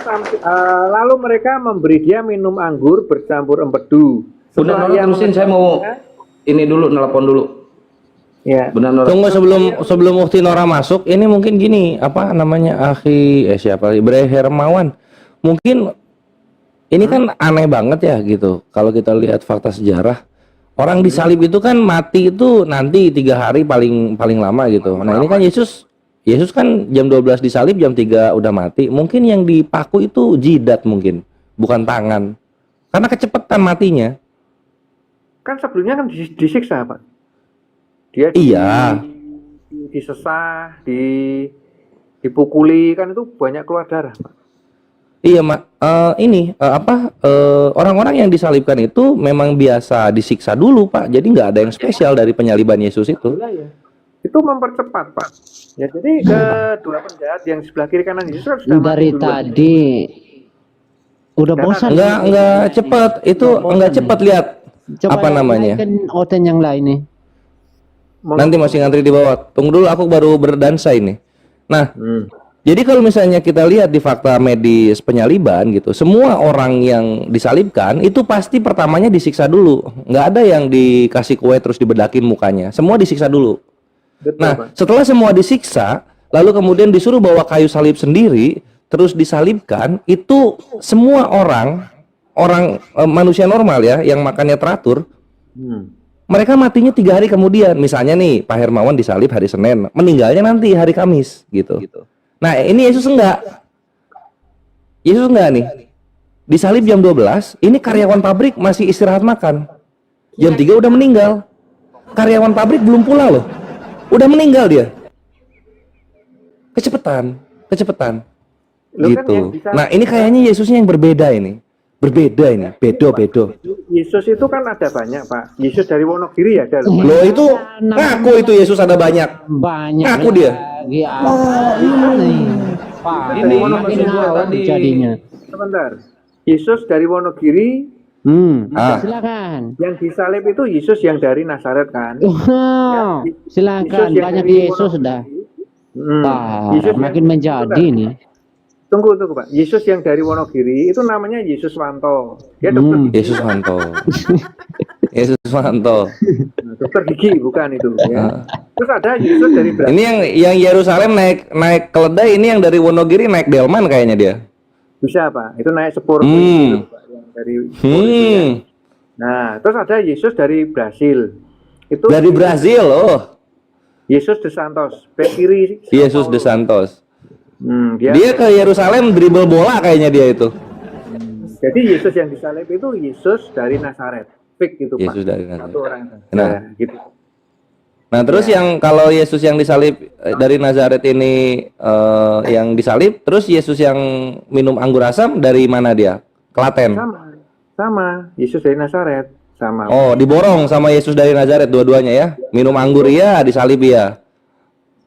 lalu mereka memberi dia minum anggur bercampur empedu. Benar, terusin, saya mau ini dulu, nelpon dulu. Ya. Benar. Tunggu sebelum Ukti Nora masuk, ini mungkin gini, apa namanya, siapa? Bre Hermawan. Mungkin ini kan aneh banget ya gitu. Kalau kita lihat fakta sejarah, orang disalib itu kan mati itu nanti 3 hari paling lama gitu. Nah, ini kan Yesus kan jam 12 disalib, jam 3 udah mati. Mungkin yang dipaku itu jidat mungkin, bukan tangan. Karena kecepatan matinya. Kan sebelumnya kan disiksa, Pak. Dia disesah, dipukuli, kan itu banyak keluar darah, Pak. Iya, Mak. Orang-orang yang disalibkan itu memang biasa disiksa dulu, Pak. Jadi nggak ada yang spesial dari penyaliban Yesus itu. Ya. Itu mempercepat, Pak. Ya, jadi kedua penjahat yang sebelah kiri kanan Yesus sudah dari tadi. Udah bosan. Enggak cepat. Itu enggak cepat, lihat. Coba apa namanya? Oten yang lain nih. Nanti masih ngantri di bawah. Tunggu dulu, aku baru berdansa ini. Nah, jadi kalau misalnya kita lihat di fakta medis penyaliban gitu, semua orang yang disalibkan itu pasti pertamanya disiksa dulu. Nggak ada yang dikasih kue terus dibedakin mukanya. Semua disiksa dulu. Betul, nah, Pak. Setelah semua disiksa, lalu kemudian disuruh bawa kayu salib sendiri, terus disalibkan, itu semua orang manusia normal ya, yang makannya teratur, mereka matinya 3 hari kemudian. Misalnya nih, Pak Hermawan disalib hari Senin, meninggalnya nanti hari Kamis gitu. Nah, ini Yesus enggak. Yesus enggak nih. Disalib jam 12, ini karyawan pabrik masih istirahat makan. Jam 3 udah meninggal. Karyawan pabrik belum pulang loh. Udah meninggal dia. Kecepatan. Loh, kan Gitu. yang bisa- Nah, ini kayaknya Yesusnya yang berbeda ini. Berbeda ini, bedo. Yesus itu kan ada banyak, Pak. Yesus dari Wonogiri ada loh. Loh itu ngaku itu Yesus ada banyak. Banyak Ngaku dia. lagi ini. Pak, Ini makin ngawur tadi. jadinya. Sebentar. Yesus dari Wonogiri, Silakan. yang disalib itu Yesus yang dari Nazaret kan? Wow, silakan. Yesus yang Banyak dari Yesus Wonogiri. dah. Yesus yang- Makin menjadi nih. Tunggu Pak. Yesus yang dari Wonogiri itu namanya Yesus Wanto. Dia dokter gigi. Yesus Wanto. Yesus Wanto. Nah, dokter gigi bukan itu ya. Terus ada Yesus dari Brasil. Ini yang Yerusalem naik keledai, ini yang dari Wonogiri naik delman kayaknya dia. Bisa Pak. Itu naik sepur Hmm. gitu, Pak, yang dari sepur itu ya. Nah, terus ada Yesus dari Brasil. Itu Dari Brazil, oh. Yesus de Santos, bek kiri. Sao Yesus de Paulo. Santos. Dia Dia ke Yerusalem dribble bola kayaknya dia itu. Jadi Yesus yang disalib itu Yesus dari Nazaret. Fik gitu Yesus Pak. dari Nazaret. Satu orang. Nah. Nah, gitu. Nah, terus yang kalau Yesus yang disalib dari Nazaret ini yang disalib, terus Yesus yang minum anggur asam dari mana dia? Klaten. Sama. Yesus dari Nazaret. Sama. Oh, diborong sama Yesus dari Nazaret dua-duanya ya. Minum anggur ya, disalib ya.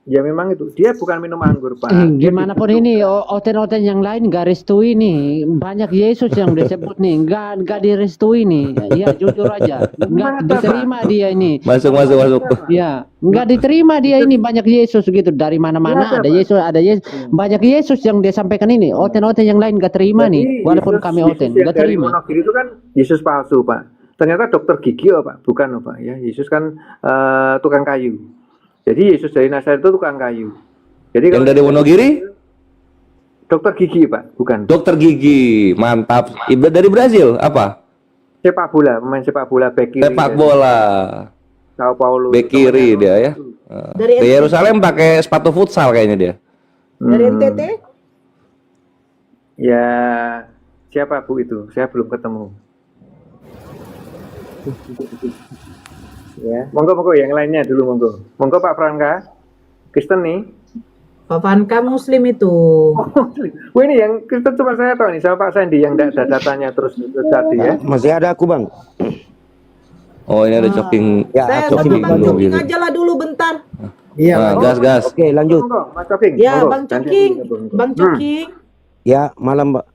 Ya memang itu. Dia bukan minum anggur, Pak. Gimana pun ini oten-oten yang lain gak restui nih. Banyak Yesus yang disebut nih, nggak direstui nih. Iya jujur aja, nggak diterima dia ini. Masuk. Ya, nggak diterima dia ini, banyak Yesus gitu dari mana-mana ada Yesus, banyak Yesus yang dia sampaikan ini. Oten-oten yang lain gak terima nih, walaupun kami oten Yesus yang gak dari terima. Wonogiri itu kan Yesus palsu, Pak. Ternyata dokter gigi, Pak. Bukan, Pak. Ya, Yesus kan tukang kayu. Jadi Yesus dari Nazaret itu tukang kayu. Jadi Yang dari Wonogiri? dokter gigi, Pak. Bukan. Dokter gigi, mantap. Ibadah dari Brazil apa? Sepak bola, pemain sepak bola bek kiri. Sepak bola. Sao Paulo. Bek kiri dia ya. Dari Di Yerusalem pakai sepatu futsal kayaknya dia. Dari NTT? Ya, siapa Bu itu? Saya belum ketemu. Ya, monggo yang lainnya dulu monggo Pak Franka. Kristen nih. Pak Vanka Muslim itu. Wah ini yang Kristen cuma saya tahu nih sama Pak Sandi yang ada datanya terus tadi ya. Masih ada aku bang. Oh, ini ada jogging. Ya, Saya jogging sama Bang dulu Coking gitu. aja lah dulu bentar. Iya. Nah, gas. Oke lanjut. Monggo, Mas Coking. Ya, monggo. Bang Nanti Coking. aku gabung. Bang Coking. Ya malam mbak.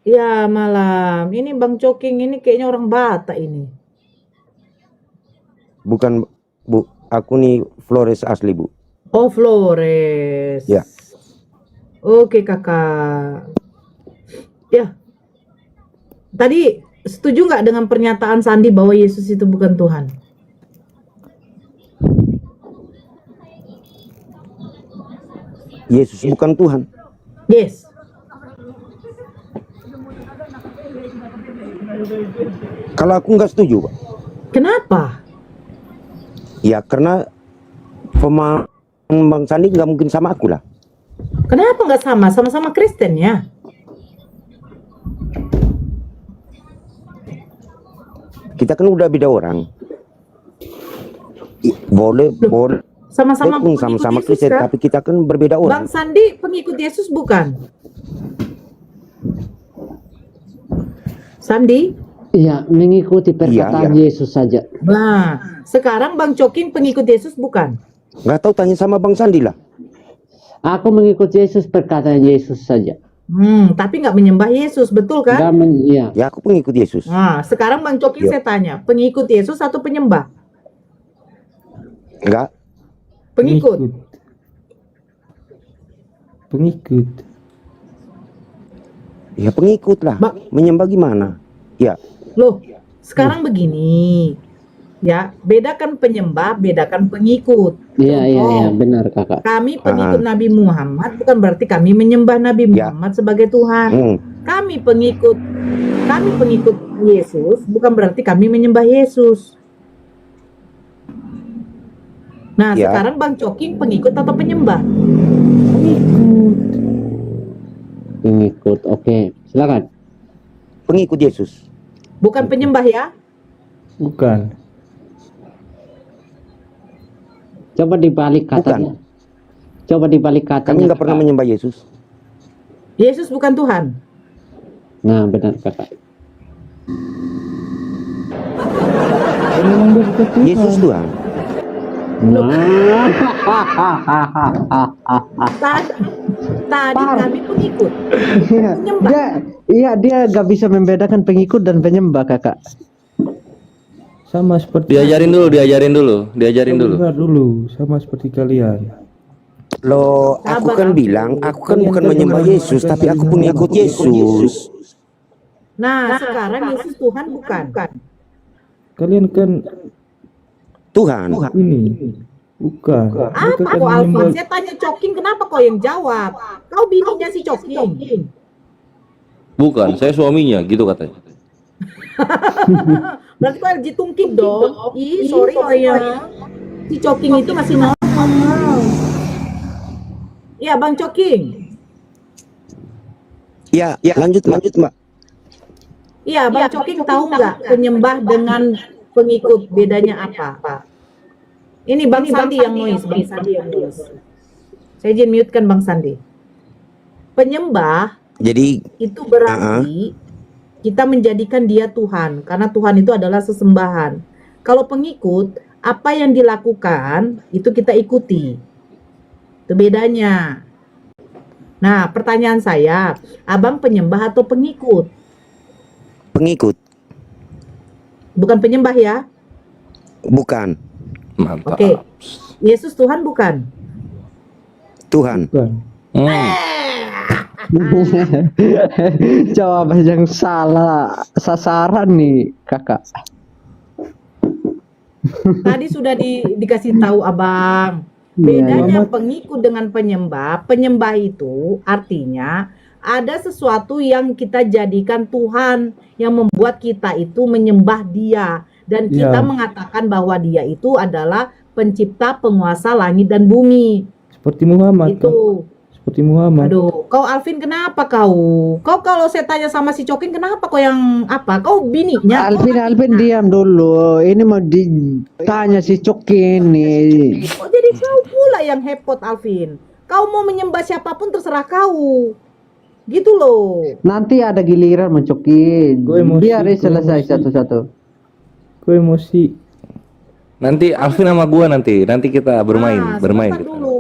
Ya, malam. Ini Bang Coking ini kayaknya orang Batak ini. Bukan bu. Aku nih Flores asli bu. Oh, Flores. Ya. Oke, Kakak. Ya. Tadi setuju nggak dengan pernyataan Sandi bahwa Yesus itu bukan Tuhan? Yesus bukan Tuhan. Yes. Kalau aku nggak setuju pak. Kenapa? Ya karena pemahaman Bang Sandi nggak mungkin sama aku lah. Kenapa nggak sama? Sama-sama Kristen ya. Kita kan udah beda orang. Boleh. Sama-sama Pun pengikut sama-sama Yesus, Kristen, kan? tapi kita kan berbeda orang. Bang Sandi pengikut Yesus bukan? Sandi? Iya, mengikuti perkataan Iya. Yesus saja. Nah, sekarang Bang Coking pengikut Yesus bukan? Nggak tahu tanya sama Bang Sandi lah. Aku mengikuti Yesus, perkataan Yesus saja. Tapi nggak menyembah Yesus, betul kan? Iya. Ya aku pengikut Yesus. Nah, sekarang Bang Coking Iya. saya tanya, pengikut Yesus atau penyembah? Enggak. Pengikut. Pengikut. Ya pengikut lah. Menyembah gimana? Ya. Loh, sekarang begini. Ya, bedakan penyembah, bedakan pengikut. Iya, benar kakak. Kami pengikut Nabi Muhammad bukan berarti kami menyembah Nabi Muhammad sebagai Tuhan. Kami pengikut Yesus bukan berarti kami menyembah Yesus. Nah, Ya. sekarang Bang Coking pengikut atau penyembah? Pengikut. Oke, silakan. Pengikut Yesus. Bukan penyembah ya? Bukan. Coba dibalik katanya. Coba dibalik Kami katanya. nggak pernah Kakak. menyembah Yesus. Yesus bukan Tuhan. Nah, benar kakak. Memang dia bukan Tuhan. Yesus Tuhan. Nah, Tadi kami pengikut. Penyembah. dia gak bisa membedakan pengikut dan penyembah kakak. Sama seperti Diajarin dulu. Dengar dulu, sama seperti kalian. Loh, aku kan bilang, aku kan bukan menyembah Yesus, tapi aku pengikut Yesus. Nah, sekarang Yesus Tuhan bukan. Kalian kan Tuhan. ini bukan. Apa Mereka kan kok Alvin? menyembah- Saya tanya Coking, kenapa kau yang jawab? Kau bininya si Coking. Bukan, saya suaminya gitu katanya. Berarti kau LG tungkit dong. Ih, sorry ya. Si Coking itu masih normal. Ya, Bang Coking. Ya, lanjut Mbak. Iya, Bang Coking tahu nggak penyembah dengan pengikut bedanya apa? Ini Bang Sandi yang noise, Bang Sandi yang noise. Saya izin mute kan Bang Sandi. Penyembah Jadi, itu berarti kita menjadikan dia Tuhan, karena Tuhan itu adalah sesembahan. Kalau pengikut, apa yang dilakukan itu kita ikuti. Itu bedanya. Nah, pertanyaan saya, Abang penyembah atau pengikut? pengikut. Bukan penyembah ya? Bukan. Mantap. Oke. Yesus Tuhan bukan? Tuhan. Bukan. Jawaban yang salah sasaran nih kakak. Tadi sudah dikasih tahu Abang. Bedanya pengikut dengan penyembah. Penyembah itu artinya ada sesuatu yang kita jadikan Tuhan, yang membuat kita itu menyembah Dia, dan kita mengatakan bahwa Dia itu adalah pencipta, penguasa langit dan bumi. Seperti Muhammad. Kan? Itu. Seperti Muhammad. Aduh, kau Alvin kenapa kau? Kau kalau saya tanya sama si Cokin kenapa kau yang apa? Kau bininya? Alvin diam dulu. Ini mau ditanya si Cokin nih. Kok jadi kau pula yang hepot Alvin? Kau mau menyembah siapapun terserah kau. Gitu loh. Nanti ada giliran mencokin. Gue emosi, Biar gue selesai emosi. satu-satu. Gue emosi. Nanti Alvin sama gua nanti kita bermain Sebentar kita. dulu.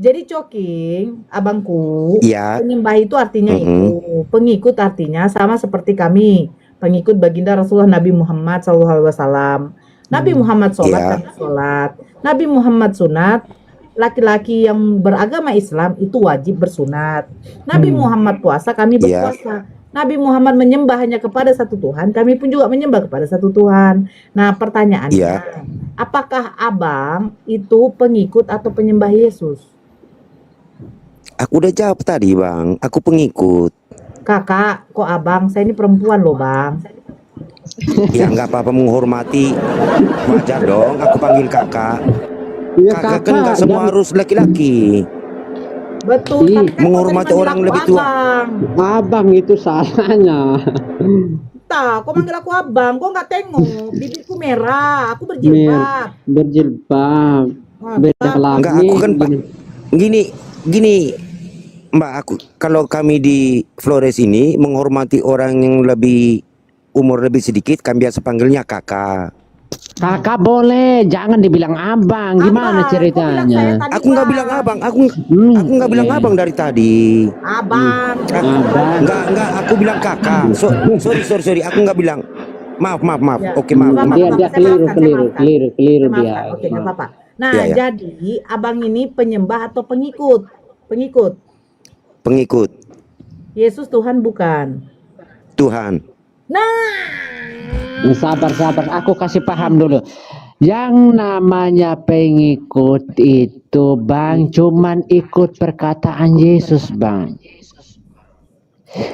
Jadi Coking, abangku, Iya. penyembah itu artinya itu, pengikut artinya sama seperti kami, pengikut baginda Rasulullah Nabi Muhammad SAW. Nabi Muhammad sholat, Iya. kami sholat. Nabi Muhammad sunat, laki-laki yang beragama Islam itu wajib bersunat. Nabi Muhammad puasa, kami Iya. berpuasa. Nabi Muhammad menyembah hanya kepada satu Tuhan, kami pun juga menyembah kepada satu Tuhan. Nah, pertanyaannya, Iya. apakah abang itu pengikut atau penyembah Yesus? Aku udah jawab tadi, Bang. Aku pengikut. Kakak, kok abang? Saya ini perempuan loh, Bang. Ya nggak apa-apa, menghormati. Wajar dong aku panggil kakak. Ya, Kakak kan nggak semua harus laki-laki. Betul, Ih, tapi kan menghormati kau tadi orang manggil lebih aku tua. Abang. Abang itu salahnya. Tak, kau manggil aku abang, kau nggak tengok, bibirku merah, aku berjilbab. Berjilbab. Wah, Beda tak. lagi. Enggak, aku kan gini, Mbak, aku kalau kami di Flores ini menghormati orang yang lebih umur lebih sedikit, kami biasa panggilnya kakak. Kakak boleh, jangan dibilang abang. Gimana Abang, ceritanya? kau bilang saya tadi Aku nggak bilang abang, aku nggak bilang iya. abang dari tadi. Abang. Abang. Enggak, aku bilang kakak. Sorry, aku nggak bilang. Maaf. Ya. Oke, maaf. Nggak Dia apa-apa, saya keliru maafkan, saya maafkan. keliru Saya dia. maafkan. Oke, nggak apa-apa. Nah, Ya. jadi abang ini penyembah atau pengikut? Pengikut. Pengikut Yesus Tuhan bukan. Tuhan. Sabar, aku kasih paham dulu. Yang namanya pengikut itu, Bang, cuman ikut perkataan Yesus, Bang.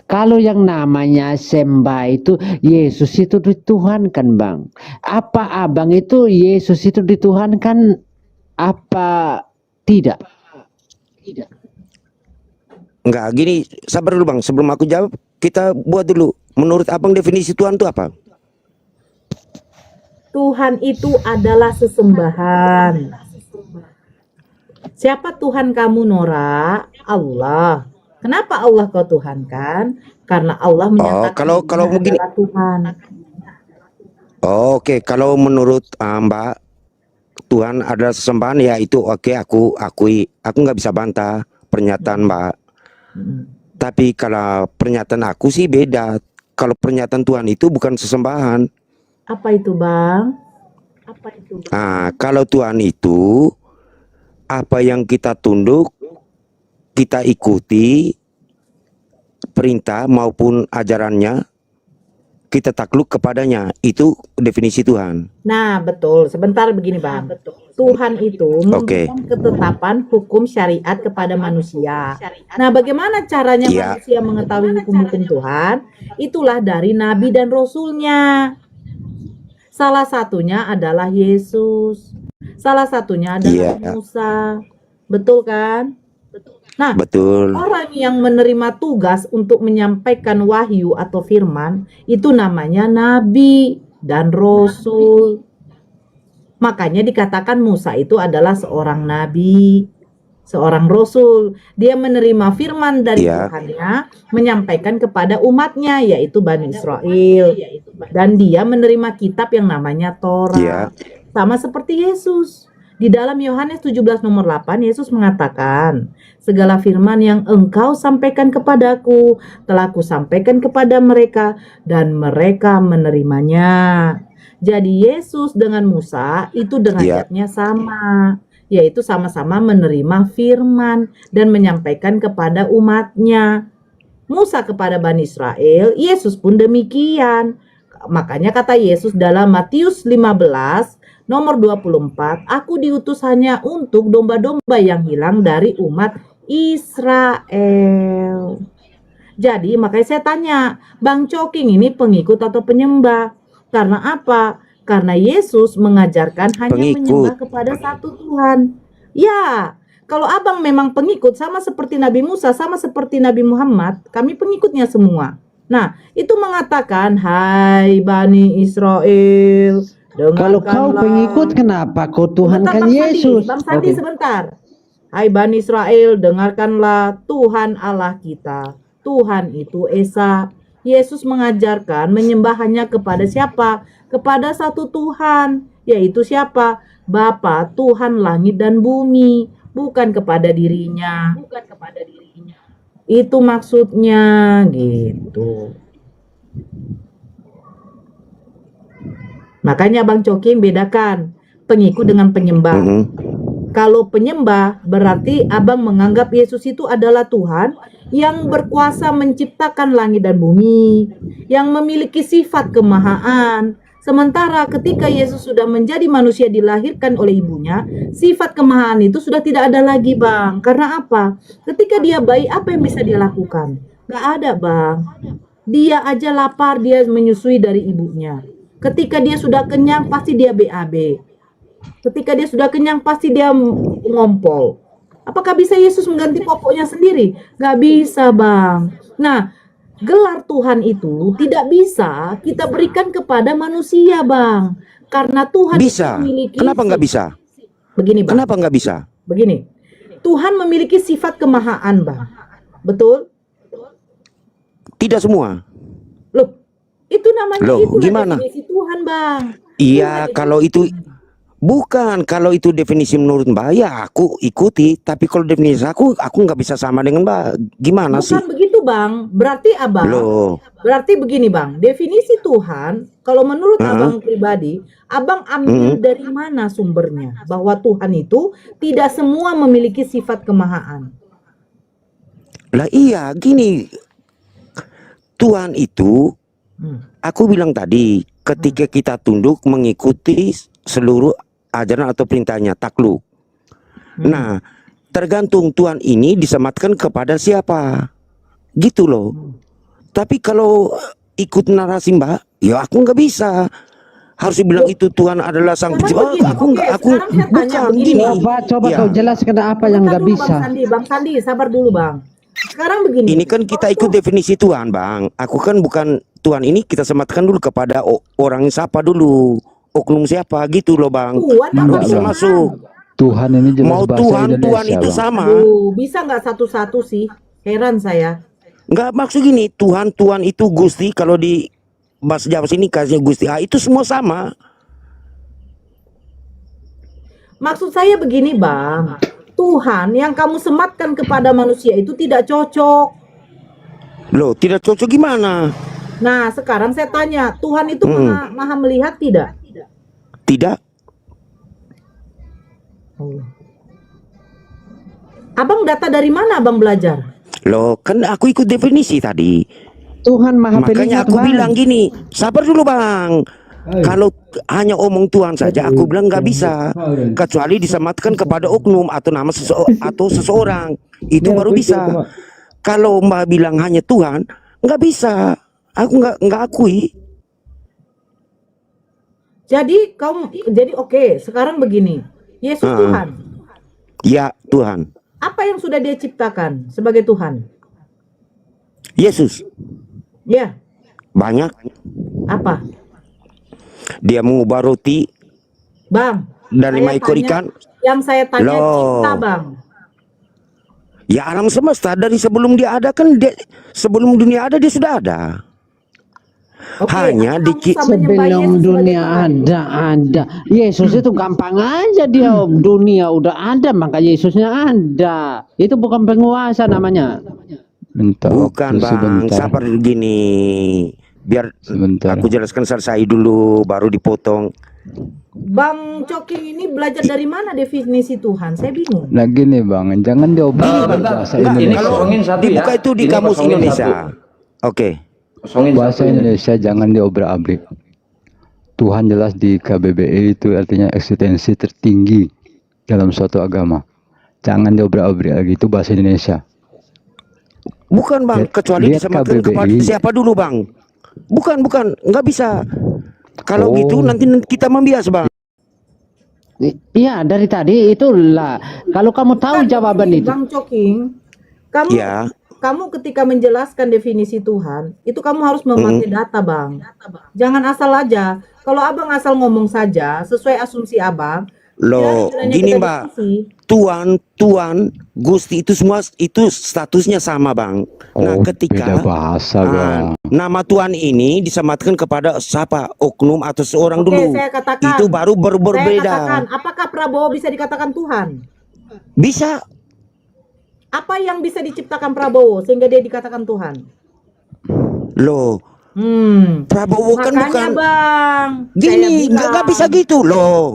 Kalau yang namanya sembah itu, Yesus itu dituhankan, Bang. Apa abang itu Yesus itu dituhankan? apa tidak? Enggak, gini, sabar dulu Bang. Sebelum aku jawab, kita buat dulu. Menurut Abang definisi Tuhan itu apa? Tuhan itu adalah sesembahan. Siapa Tuhan kamu, Nora? Allah. Kenapa Allah kau tuhankan? Karena Allah menyatakan kalau dirinya begini. adalah Tuhan. Oke, kalau menurut Mbak, Tuhan adalah sesembahan, ya itu oke, aku akui. Aku nggak bisa bantah pernyataan Mbak. Tapi kalau pernyataan aku sih beda. Kalau pernyataan Tuhan itu bukan sesembahan. Apa itu, Bang? Kalau Tuhan itu apa yang kita tunduk, kita ikuti perintah maupun ajarannya, kita takluk kepadanya, itu definisi Tuhan. Nah, betul. Sebentar begini, Bang. Tuhan itu memberikan ketetapan hukum syariat kepada manusia. Nah, bagaimana caranya manusia mengetahui hukum-hukum Tuhan? Itulah dari Nabi dan Rasulnya. Salah satunya adalah Yesus. Salah satunya adalah Musa. Betul kan? Nah, betul. Orang yang menerima tugas untuk menyampaikan wahyu atau firman, itu namanya Nabi dan Rasul. Makanya dikatakan Musa itu adalah seorang Nabi, seorang Rasul. Dia menerima firman dari Tuhannya, menyampaikan kepada umatnya, yaitu Bani Israel. Dan dia menerima kitab yang namanya Torah. Sama seperti Yesus. Di dalam Yohanes 17 nomor 8, Yesus mengatakan, segala firman yang engkau sampaikan kepadaku, telah kusampaikan kepada mereka, dan mereka menerimanya. Jadi Yesus dengan Musa itu derajatnya sama, yaitu sama-sama menerima firman dan menyampaikan kepada umatnya. Musa kepada Bani Israel, Yesus pun demikian. Makanya kata Yesus dalam Matius 15, nomor 24, aku diutus hanya untuk domba-domba yang hilang dari umat Israel. Jadi makanya saya tanya, Bang Coking ini pengikut atau penyembah? Karena apa? Karena Yesus mengajarkan hanya menyembah kepada satu Tuhan. Ya, kalau abang memang pengikut sama seperti Nabi Musa, sama seperti Nabi Muhammad, kami pengikutnya semua. Nah, itu mengatakan, hai Bani Israel, kalau kau pengikut, kenapa kau tuhankan Yesus? Bang Sandi sebentar. Hai Bani Israel, dengarkanlah Tuhan Allah kita. Tuhan itu Esa. Yesus mengajarkan menyembah hanya kepada siapa? Kepada satu Tuhan, yaitu siapa? Bapa, Tuhan langit dan bumi, bukan kepada dirinya. Itu maksudnya gitu. Makanya Bang Coking bedakan pengikut dengan penyembah. Kalau penyembah berarti abang menganggap Yesus itu adalah Tuhan yang berkuasa menciptakan langit dan bumi, yang memiliki sifat kemahaan. Sementara ketika Yesus sudah menjadi manusia dilahirkan oleh ibunya, sifat kemahaan itu sudah tidak ada lagi, Bang. Karena apa? Ketika dia bayi, apa yang bisa dia lakukan? Gak ada, Bang. Dia aja lapar, dia menyusui dari ibunya. Ketika dia sudah kenyang, pasti dia BAB. Ketika dia sudah kenyang, pasti dia ngompol. Apakah bisa Yesus mengganti popoknya sendiri? Gak bisa, Bang. Nah, gelar Tuhan itu tidak bisa kita berikan kepada manusia, Bang. Karena Tuhan bisa. Memiliki Kenapa nggak bisa? Begini, Bang. Kenapa nggak bisa? Begini, Tuhan memiliki sifat kemahaan, Bang. Betul? Tidak semua. Loh, itu namanya itu gimana? definisi Tuhan, Bang. Iya, kalau itu bukan, kalau itu definisi menurut Mbak, ya aku ikuti. Tapi kalau definisi aku nggak bisa sama dengan Mbak. Gimana sih? Bukan begitu, Bang. Berarti abang. Berarti begini, Bang. Definisi Tuhan, kalau menurut abang pribadi, abang ambil dari mana sumbernya? Bahwa Tuhan itu tidak semua memiliki sifat kemahaan. Lah iya, gini. Tuhan itu, aku bilang tadi, ketika kita tunduk mengikuti seluruh ajaran atau perintahnya, takluk. Nah, tergantung Tuhan ini disematkan kepada siapa, gitu loh. Tapi kalau ikut narasi Mbak, ya aku nggak bisa. harus bilang itu Tuhan adalah sang Sekarang pencipta. begini, Aku sekarang saya tanya bukan begini. gini. Coba Ya. kau jelaskan apa yang Bentar nggak dulu, bisa. Bang Sandi, sabar dulu Bang. Sekarang begini. Ini kan kita ikut definisi Tuhan, Bang. Aku kan bukan Tuhan, ini kita sematkan dulu kepada orang siapa dulu, oknum siapa gitu loh, Bang. Tuhan Baru apa bisa Tuhan? masuk. Tuhan ini jelas Mau bahasa Tuhan Indonesia, itu Bang. sama. Aduh, bisa nggak satu-satu sih? Heran saya. Nggak, maksud gini, Tuhan itu Gusti, kalau di bahasa Jawa sini kasih Gusti, itu semua sama. Maksud saya begini Bang, Tuhan yang kamu sematkan kepada manusia itu tidak cocok. Loh, tidak cocok gimana? Nah, sekarang saya tanya, Tuhan itu maha melihat tidak? Tidak. Abang data dari mana Abang belajar? Loh, kan aku ikut definisi tadi. Tuhan maha Makanya pelihat, aku Bang. bilang gini, sabar dulu Bang. Kalau hanya omong Tuhan saja, aku bilang nggak bisa. Kecuali disematkan kepada oknum atau nama atau seseorang, itu baru bisa. Kalau Mbak bilang hanya Tuhan, nggak bisa. Aku nggak akui. Jadi oke, sekarang begini. Yesus Tuhan. Ya Tuhan. Apa yang sudah dia ciptakan sebagai Tuhan? Yesus. Ya, Banyak. apa? Dia mengubah roti Bang, dan 5 saya ekor tanya- ikan. Yang saya tanya Loh. cipta Bang. Ya alam semesta dari sebelum dia ada kan, sebelum dunia ada dia sudah ada. Oke, Hanya kamu dikit sama menyembah Yesus Sebelum sebagai dunia Tuhan. ada. Yesus itu gampang aja dia, dunia udah ada maka Yesusnya ada. Itu bukan penguasa namanya. Bentar, Bukan Bang, sebentar. sabar gini. Biar Sebentar. aku jelaskan selesai dulu, baru dipotong. Bang Coking ini belajar dari mana definisi Tuhan? Saya bingung. Nah gini Bang, jangan diobrol bentar. bahasa Enggak, Ini Indonesia. kalau kosongin satu ya. dibuka itu di Ini kamus kosongin Indonesia. satu. Oke. Kosongin Bahasa satu ini. Indonesia jangan diobrak-abrik. Tuhan jelas di KBBI itu artinya eksistensi tertinggi dalam suatu agama. Jangan diobrak-abrik lagi, itu bahasa Indonesia. Bukan Bang, kecuali Lihat disematkan KBBI. kepada siapa dulu Bang. Bukan, nggak bisa. Kalau Oh. gitu nanti kita membias Bang. Iya, dari tadi itulah. Kalau kamu tahu Kan jawaban begini, itu. Bang Coking, Ya. kamu ketika menjelaskan definisi Tuhan, itu kamu harus memakai data, Bang. Jangan asal aja. Kalau Abang asal ngomong saja, sesuai asumsi Abang, Loh, kiranya gini kita Mbak. diskusi. Tuan, Gusti itu semua itu statusnya sama Bang. Nah, Oh, ketika beda bahasa Bang. nama Tuhan ini disematkan kepada siapa? Oknum atau seorang Oke, dulu. saya katakan. Itu baru Saya berbeda. katakan, apakah Prabowo bisa dikatakan Tuhan? Bisa. Apa yang bisa diciptakan Prabowo sehingga dia dikatakan Tuhan? Loh, Prabowo kan Makanya bukan Bang, gini, saya nggak bisa gitu loh,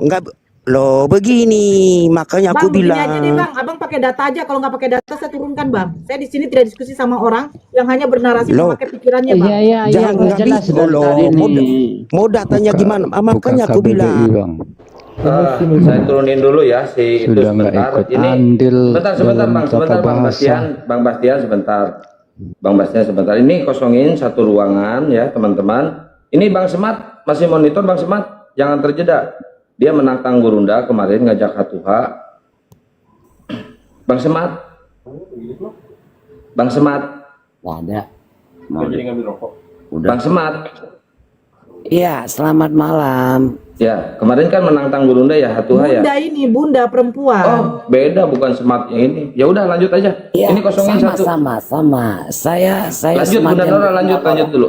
begini, makanya aku Bang, begini bilang. aja deh Bang, Abang pakai data aja. Kalau nggak pakai data saya turunkan Bang. Saya di sini tidak diskusi sama orang yang hanya bernarasi Loh. memakai pikirannya Bang. Iya, Jangan nggak nggak jelas bisa dari loh, tadi nih. mau datanya gimana? Makanya aku KBBI bilang. Bang. Saya turunin dulu ya si itu Sudah nggak sebentar. ikut Ini andil sebentar dalam Bang, tata sebentar Bang bahasa. Bastian, sebentar. Bang Bastian sebentar. Ini kosongin satu ruangan ya teman-teman. Ini Bang Semat masih monitor Bang Semat, jangan terjeda. Dia menantang Gurunda kemarin ngajak Hatuha. Bang Semat. Nggak ada. Bang Semat. Iya, selamat malam. Ya, kemarin kan menantang Gurunda ya Hatuha ya. Bunda ini, bunda perempuan. Oh, beda bukan Sematnya ini. Ya udah lanjut aja. Iya, Ini kosongin satu. sama. Saya Lanjut Bunda semakin Nora, lanjut dulu.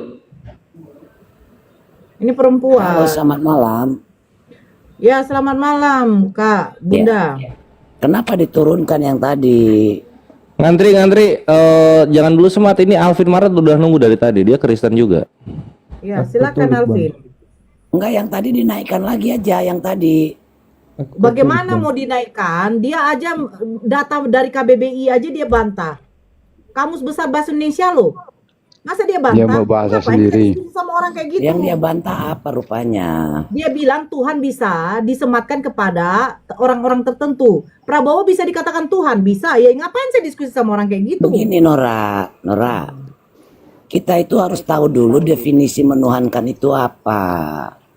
Ini perempuan. Halo, selamat malam. Ya, selamat malam, Kak, Bunda. Kenapa diturunkan yang tadi? Ngantri, jangan dulu Semat, ini Alvin Maret udah nunggu dari tadi, dia Kristen juga. Ya, silakan Alvin. Enggak, yang tadi dinaikkan lagi aja yang tadi. Bagaimana mau dinaikkan? Dia aja data dari KBBI aja dia bantah. Kamus Besar Bahasa Indonesia loh. Masa dia bantah? Dia mau bahasa Ngapain sendiri. kita diskusi sama orang kayak gitu? Yang dia bantah apa rupanya? Dia bilang Tuhan bisa disematkan kepada orang-orang tertentu. Prabowo bisa dikatakan Tuhan, bisa. Ya ngapain saya diskusi sama orang kayak gitu? Begini Nora. Kita itu harus tahu dulu definisi menuhankan itu apa.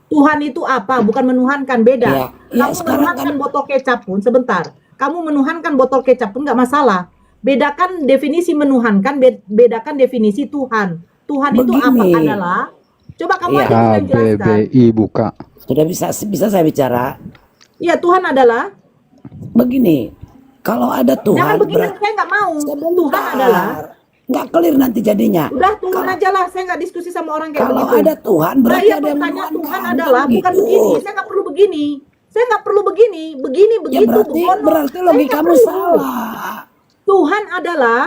Tuhan itu apa? Bukan menuhankan, beda. Ya, ya, Kamu sekarang menuhankan kan botol kecap pun, sebentar. Kamu menuhankan botol kecap pun nggak masalah. Bedakan definisi menuhankan, bedakan definisi Tuhan. Tuhan itu apa begini. adalah? Coba kamu Iya. aja yang jelaskan. KBBI buka. Sudah bisa saya bicara. Iya, Tuhan adalah. Begini, kalau ada Jangan Tuhan, begini, saya nggak mau. Tuhan adalah. nggak clear nanti jadinya. Udah turun aja lah, saya nggak diskusi sama orang kayak Kalau begitu. ada Tuhan, Nah, berarti iya, ada yang makanya menuhankan. Tuhan adalah bukan Gitu. begini. Saya nggak perlu begini. Saya nggak perlu begini, Ya begitu, berarti begono. berarti Saya nggak logikamu perlu. salah. Tuhan adalah.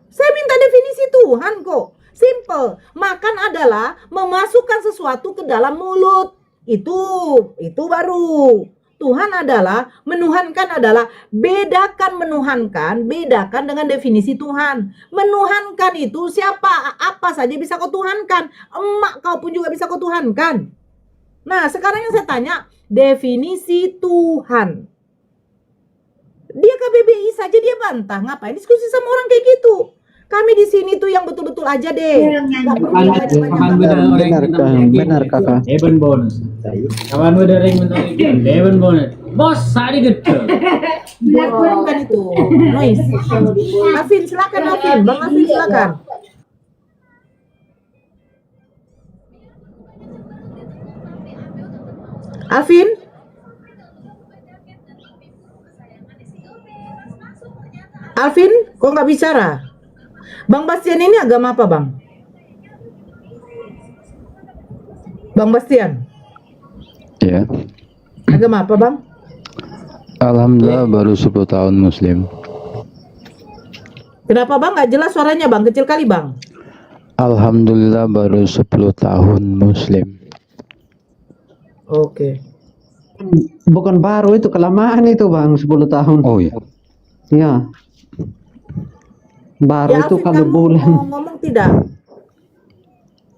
Saya minta definisi Tuhan kok. Simple. Makan adalah memasukkan sesuatu ke dalam mulut. Itu baru. Tuhan adalah, menuhankan adalah, bedakan menuhankan, bedakan dengan definisi Tuhan. Menuhankan itu siapa, apa saja bisa kau tuhankan. Emak kau pun juga bisa kau tuhankan. Nah, sekarang yang saya tanya, definisi Tuhan. Dia KBBI saja dia bantah, ngapain diskusi sama orang kayak gitu? Kami di sini tuh yang betul-betul aja deh. Nggak perlu banyak-banyak. Benar kakak. Dewan bonus. Kawan udah ring menteri Dewan bonus. Bos sari gede. Bukan itu. Noise. Alvin silakan Alvin. Bang Alvin silakan. Alvin. Alvin, kok nggak bicara? Bang Bastian ini agama apa, Bang? Bang Bastian, Ya. agama apa, Bang? Alhamdulillah baru 10 tahun muslim. Kenapa, Bang? Nggak jelas suaranya, Bang. Kecil kali, Bang. Alhamdulillah baru 10 tahun muslim. Oke. Bukan baru, itu kelamaan itu bang, 10 tahun. Oh ya. Ya. Baru Ya, itu Alvin, kalau kamu bulan. mau ngomong tidak?